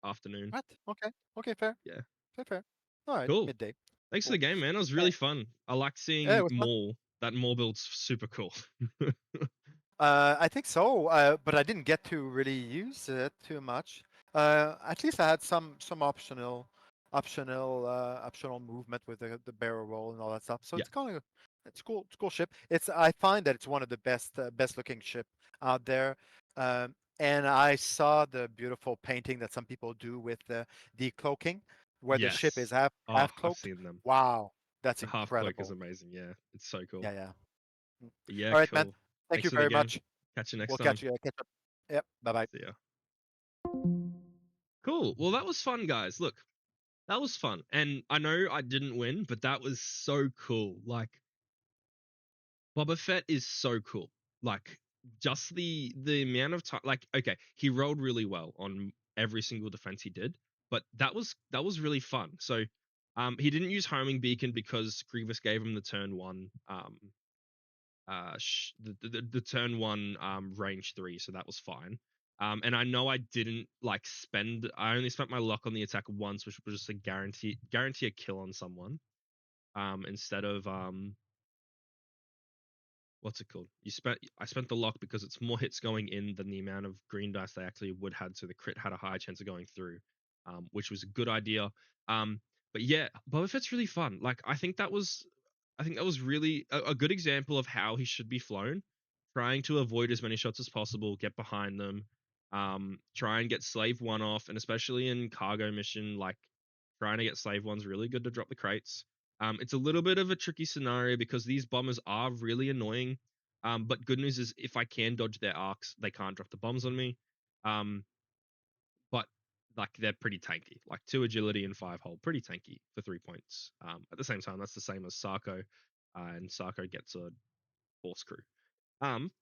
Speaker 2: afternoon.
Speaker 1: What? Okay. Okay, fair.
Speaker 2: Yeah,
Speaker 1: Fair, fair. All right,
Speaker 2: cool.
Speaker 1: midday.
Speaker 2: Thanks for the
Speaker 1: Cool.
Speaker 2: game, man. It was
Speaker 1: Yeah,
Speaker 2: really fun. I like
Speaker 1: yeah, it
Speaker 2: seeing
Speaker 1: was fun.
Speaker 2: Maul. That Maul build's super cool.
Speaker 1: I think so, but I didn't get to really use it too much. At least I had some optional movement with the barrel roll and all that stuff. So
Speaker 2: Yeah,
Speaker 1: it's cool. It's a cool ship. I find that it's one of the best looking ship out there. And I saw the beautiful painting that some people do with the cloaking, where the ship is
Speaker 2: yes. Oh,
Speaker 1: half
Speaker 2: I've
Speaker 1: cloaked.
Speaker 2: seen them.
Speaker 1: Wow, that's
Speaker 2: The half cloak is
Speaker 1: incredible.
Speaker 2: amazing. Yeah, it's so cool.
Speaker 1: Yeah, yeah. Mm.
Speaker 2: But yeah,
Speaker 1: All right, man.
Speaker 2: cool.
Speaker 1: Thank
Speaker 2: Thanks
Speaker 1: you
Speaker 2: for the
Speaker 1: very
Speaker 2: game.
Speaker 1: much.
Speaker 2: Catch you next
Speaker 1: We'll
Speaker 2: time.
Speaker 1: catch up. Yep. Bye bye.
Speaker 2: See ya. Cool. Well, that was fun, guys. Look, that was fun. And I know I didn't win, but that was so cool. Like, Boba Fett is so cool. Like, just the amount of time. Like, okay, he rolled really well on every single defense he did, but that was really fun. So, he didn't use homing beacon because Grievous gave him the turn one the turn one range 3, so that was fine. And I know I didn't like spend. I only spent my luck on the attack once, which was just a guarantee a kill on someone. Instead of what's it called? I spent the luck because it's more hits going in than the amount of green dice they actually would had, so the crit had a higher chance of going through, which was a good idea. Um, but yeah, Boba Fett's really fun. Like I think that was really a good example of how he should be flown. Trying to avoid as many shots as possible, get behind them, try and get Slave One off, and especially in cargo mission, like trying to get Slave One's really good to drop the crates. It's a little bit of a tricky scenario because these bombers are really annoying. But good news is if I can dodge their arcs, they can't drop the bombs on me. Um, but like they're pretty tanky, like 2 agility and 5 hull, pretty tanky for 3 points. At the same time, that's the same as Sarko, and Sarko gets a force crew. Um,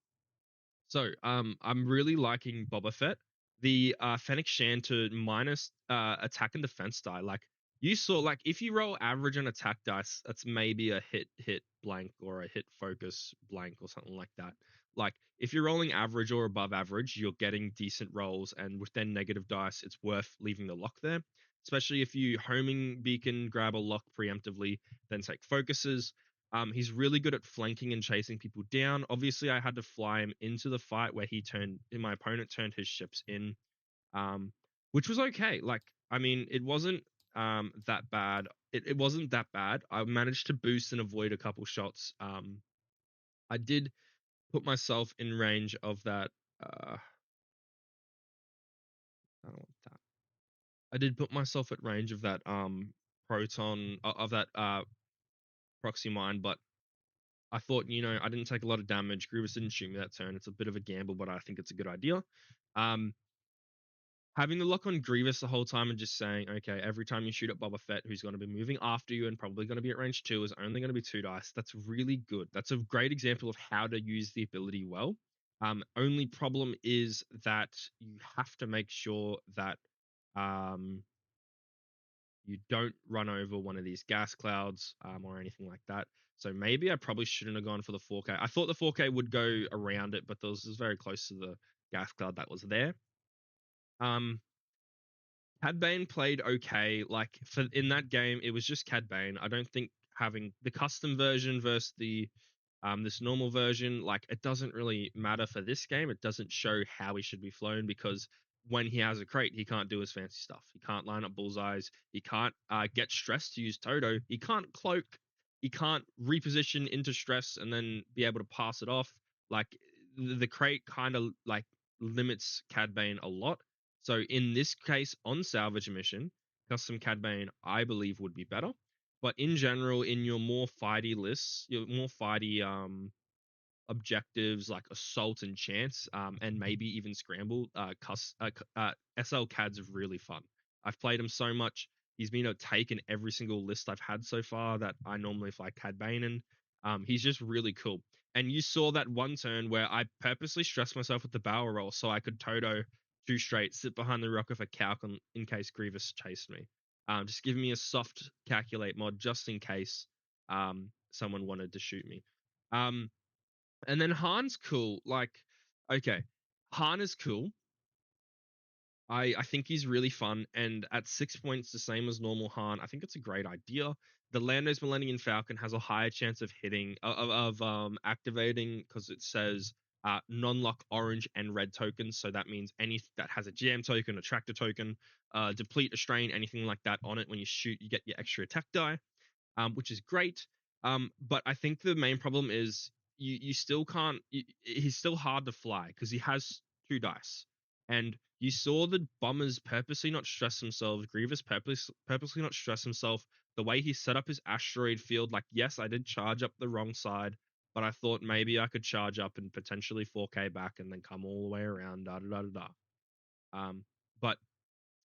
Speaker 2: I'm really liking Boba Fett. The Fennec Shan to minus attack and defense die. Like you saw, like if you roll average on attack dice, that's maybe a hit blank or a hit focus blank or something like that. Like if you're rolling average or above average, you're getting decent rolls, and with then negative dice, it's worth leaving the lock there. Especially if you homing beacon, grab a lock preemptively, then take focuses. He's really good at flanking and chasing people down. Obviously, I had to fly him into the fight where my opponent turned his ships in, um, which was okay. Like, I mean, it wasn't that bad. It wasn't that bad. I managed to boost and avoid a couple shots. I did put myself in range of that. I don't want that. I did put myself at range of that proton of that proxy mine, but I thought, I didn't take a lot of damage. Grievous didn't shoot me that turn. It's a bit of a gamble, but I think it's a good idea. Um, Having the lock on Grievous the whole time and just saying, okay, every time you shoot at Boba Fett, who's going to be moving after you and probably going to be at range 2, is only going to be 2 dice. That's really good. That's a great example of how to use the ability well. Only problem is that you have to make sure that um, you don't run over one of these gas clouds or anything like that. So maybe I probably shouldn't have gone for the 4K. I thought the 4K would go around it, but this was very close to the gas cloud that was there. Cad Bane played okay. Like for in that game, it was just Cad Bane. I don't think having the custom version versus the This normal version, like, it doesn't really matter for this game. It doesn't show how he should be flown because when he has a crate, he can't do his fancy stuff. He can't line up bullseyes. He can't get stress to use Toto. He can't cloak. He can't reposition into stress and then be able to pass it off. Like, the crate kind of like limits Cad Bane a lot. So in this case, on salvage mission, custom Cad Bane, I believe, would be better. But in general, in your more fighty lists, your more fighty objectives like assault and chance, and maybe even scramble, SL Cad's really fun. I've played him so much. He's been a take in every single list I've had so far that I normally fly Cad Bane in. He's just really cool. And you saw that one turn where I purposely stressed myself with the barrel roll so I could Toto two straight, sit behind the rock with a calc in case Grievous chased me. Just give me a soft calculate mod just in case someone wanted to shoot me. And then Han's cool. Like, okay, Han is cool. I think he's really fun, and at 6 points, the same as normal Han, I think it's a great idea. The Lando's Millennium Falcon has a higher chance of hitting of activating because it says non-lock orange and red tokens. So that means any that has a jam token, a tractor token, deplete, a strain, anything like that on it. When you shoot, you get your extra attack die, which is great. But I think the main problem is you still can't. He's still hard to fly because he has two dice, and you saw the bombers purposely not stress themselves. Grievous purposely not stress himself. The way he set up his asteroid field, like, yes, I did charge up the wrong side, but I thought maybe I could charge up and potentially 4K back and then come all the way around. Da da da da. But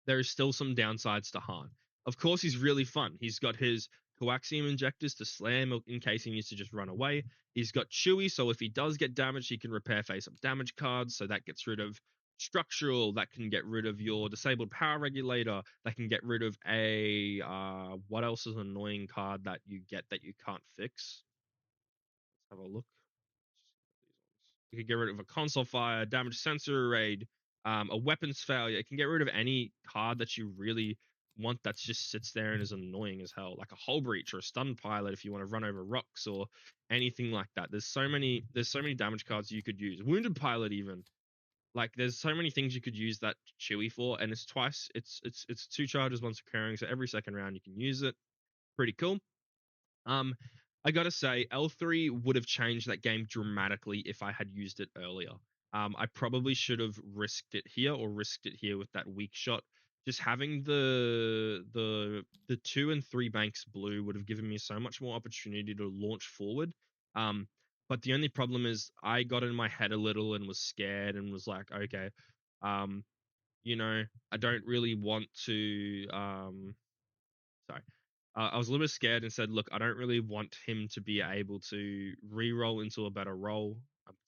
Speaker 2: there is still some downsides to Han. Of course, he's really fun. He's got his coaxium injectors to slam in case he needs to just run away. He's got Chewy, so if he does get damaged, he can repair face-up damage cards. So that gets rid of structural. That can get rid of your disabled power regulator. That can get rid of a what else is an annoying card that you get that you can't fix? Let's have a look. You can get rid of a console fire, damage sensor raid, a weapons failure. It can get rid of any card that you really want that just sits there and is annoying as hell, like a hull breach or a stun pilot if you want to run over rocks or anything like that. There's so many damage cards you could use. Wounded pilot even. Like, there's so many things you could use that Chewy for, and it's twice. It's two charges once occurring, so every second round you can use it. Pretty cool. Um, I gotta say, L3 would have changed that game dramatically if I had used it earlier. I probably should have risked it here or risked it here with that weak shot. Just having the 2 and 3 banks blue would have given me so much more opportunity to launch forward. But the only problem is I got in my head a little and was scared and was like, okay, um, I don't really want to sorry. I was a little bit scared and said, look, I don't really want him to be able to re-roll into a better role,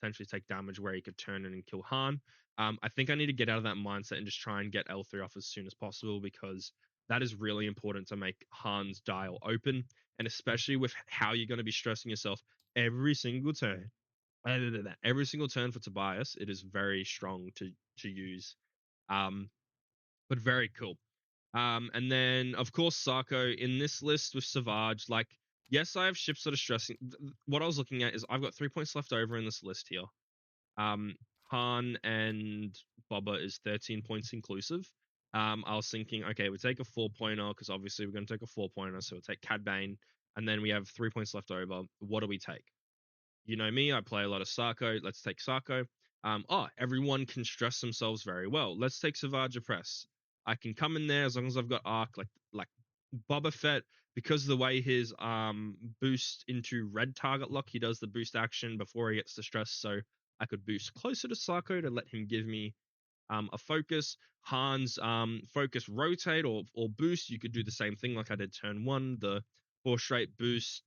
Speaker 2: potentially take damage where he could turn in and kill Han. I think I need to get out of that mindset and just try and get L3 off as soon as possible because that is really important to make Han's dial open, and especially with how you're going to be stressing yourself every single turn. Every single turn for Tobias, it is very strong to use. But very cool. And then of course Sarko in this list with Savage. Like, yes, I have ships that are stressing. What I was looking at is I've got 3 points left over in this list here. Han and Boba is 13 points inclusive. I was thinking, okay, we take a 4-pointer because obviously we're going to take a 4-pointer, so we'll take Cad Bane, and then we have 3 points left over. What do we take? You know me, I play a lot of Sarko. Let's take Sarko. Everyone can stress themselves very well. Let's take Savage Press. I can come in there as long as I've got arc, like Boba Fett, because of the way his boost into red target lock, he does the boost action before he gets the stress. So I could boost closer to Sarko to let him give me a focus. Han's focus rotate or boost. You could do the same thing like I did turn one, the 4 straight boost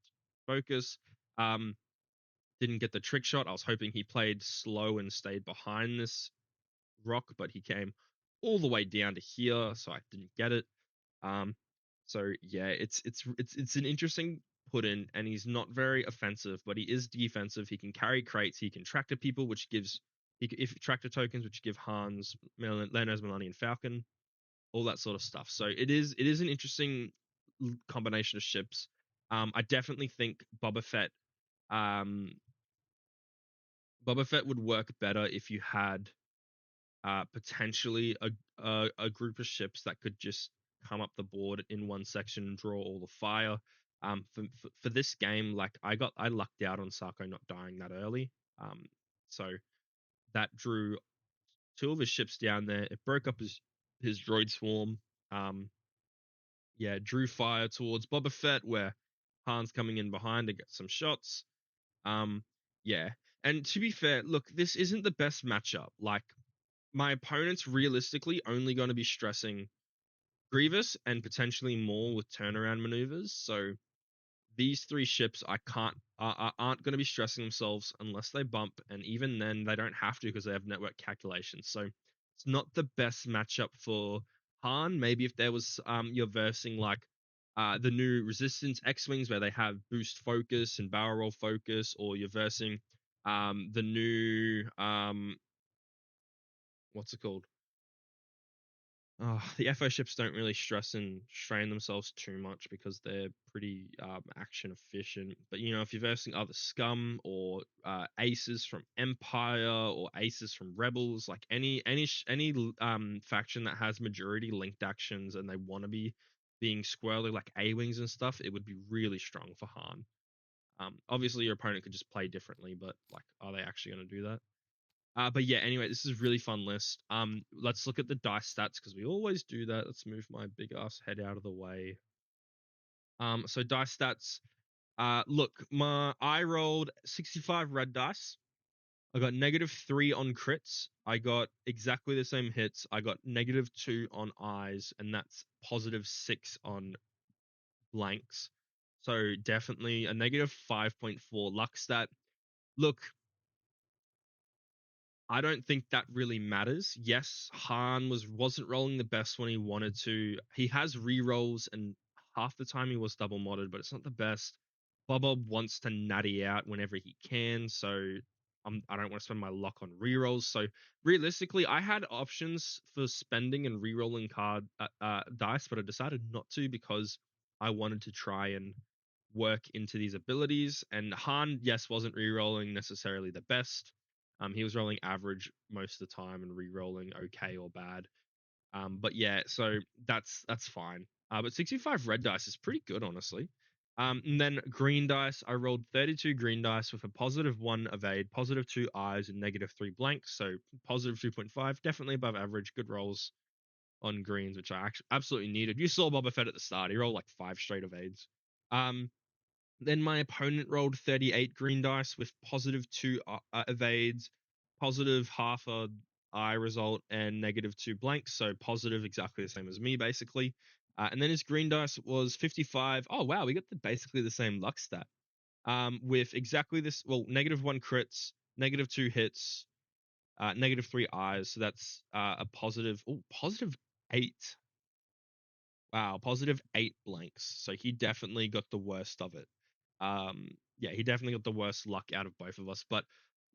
Speaker 2: focus. Didn't get the trick shot. I was hoping he played slow and stayed behind this rock, but he came all the way down to here, so I didn't get it. So yeah, it's an interesting put in, and he's not very offensive, but he is defensive. He can carry crates, he can tractor people, which gives if tractor tokens, which give Hans, Leonard's Millennium Falcon, all that sort of stuff. So it is an interesting combination of ships. I definitely think Boba Fett Um, Boba Fett would work better if you had potentially a group of ships that could just come up the board in one section and draw all the fire. For this game, like I lucked out on Sarko not dying that early. So that drew two of his ships down there. It broke up his droid swarm. Um, yeah, drew fire towards Boba Fett where Han's coming in behind to get some shots. Um, yeah, and to be fair, look, this isn't the best matchup. Like my opponent's realistically only going to be stressing Grievous and potentially more with turnaround maneuvers. So these three ships I can't aren't going to be stressing themselves unless they bump, and even then they don't have to because they have network calculations. So it's not the best matchup for Han. Maybe if there was you're versing like the new Resistance X-wings where they have boost focus and barrel roll focus, or you're versing the new what's it called, the FO ships don't really stress and strain themselves too much because they're pretty action efficient. But you know, if you're versing other scum or aces from Empire or aces from Rebels, like any faction that has majority linked actions and they want to be being squirrely like A wings and stuff, it would be really strong for Han. Obviously, your opponent could just play differently, but like, are they actually going to do that? But yeah, anyway, this is a really fun list. Let's look at the dice stats because we always do that. Let's move my big ass head out of the way. So dice stats. Look, I rolled 65 red dice. I got -3 on crits. I got exactly the same hits. I got -2 on eyes, and that's +6 on blanks. So definitely a -5.4 luck stat. Look, I don't think that really matters. Yes, Han wasn't rolling the best when he wanted to. He has re-rolls, and half the time he was double modded, but it's not the best. Boba wants to natty out whenever he can, so I don't want to spend my luck on re-rolls. So realistically, I had options for spending and re-rolling card dice, but I decided not to because I wanted to try and work into these abilities. And Han, yes, wasn't re-rolling necessarily the best. He was rolling average most of the time and re-rolling okay or bad. But yeah, so that's fine. But 65 red dice is pretty good, honestly. And then green dice, I rolled 32 green dice with a +1 evade, +2 eyes, and -3 blanks. So +2.5, definitely above average. Good rolls on greens, which I actually absolutely needed. You saw Boba Fett at the start; he rolled like 5 straight evades. Um, then my opponent rolled 38 green dice with +2 evades, positive half a eye result, and -2 blanks. So positive, exactly the same as me, basically. And then his green dice was 55. Oh, wow. We got basically the same luck stat with exactly this. Well, -1 crits, -2 hits, -3 eyes. So that's a positive, +8. Wow, +8 blanks. So he definitely got the worst of it. Yeah, he definitely got the worst luck out of both of us. But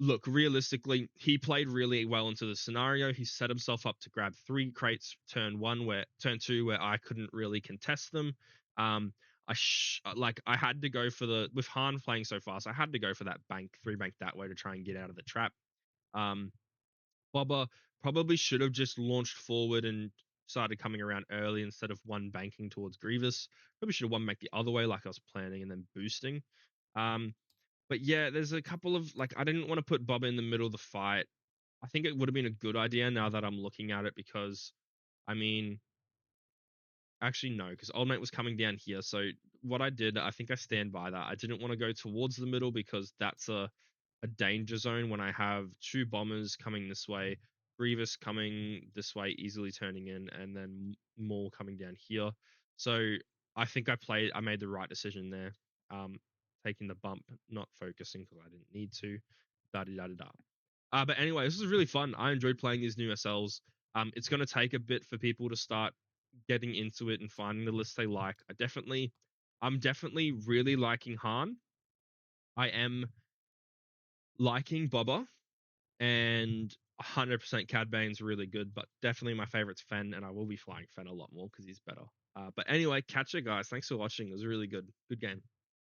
Speaker 2: look, realistically, he played really well into the scenario. He set himself up to grab 3 crates turn two, where I couldn't really contest them. I had to go for with Han playing so fast, I had to go for that 3 bank that way to try and get out of the trap. Um, Boba probably should have just launched forward and started coming around early instead of one banking towards Grievous. Probably should have one back the other way like I was planning and then boosting. Um, but yeah, there's a couple of like I didn't want to put Boba in the middle of the fight. I think it would have been a good idea now that I'm looking at it because I mean actually no, because old mate was coming down here. So what I did, I think I stand by that. I didn't want to go towards the middle because that's a danger zone when I have 2 bombers coming this way, Grievous coming this way, easily turning in, and then more coming down here. So I think I made the right decision there. Taking the bump, not focusing because I didn't need to. Da da da da. But anyway, this is really fun. I enjoyed playing these new SLs. It's going to take a bit for people to start getting into it and finding the list they like. I'm definitely really liking Han. I am liking Boba, and 100% Cad Bane's really good, but definitely my favorite's Fen, and I will be flying Fen a lot more because he's better. But anyway, catch it, guys. Thanks for watching. It was really good. Good game.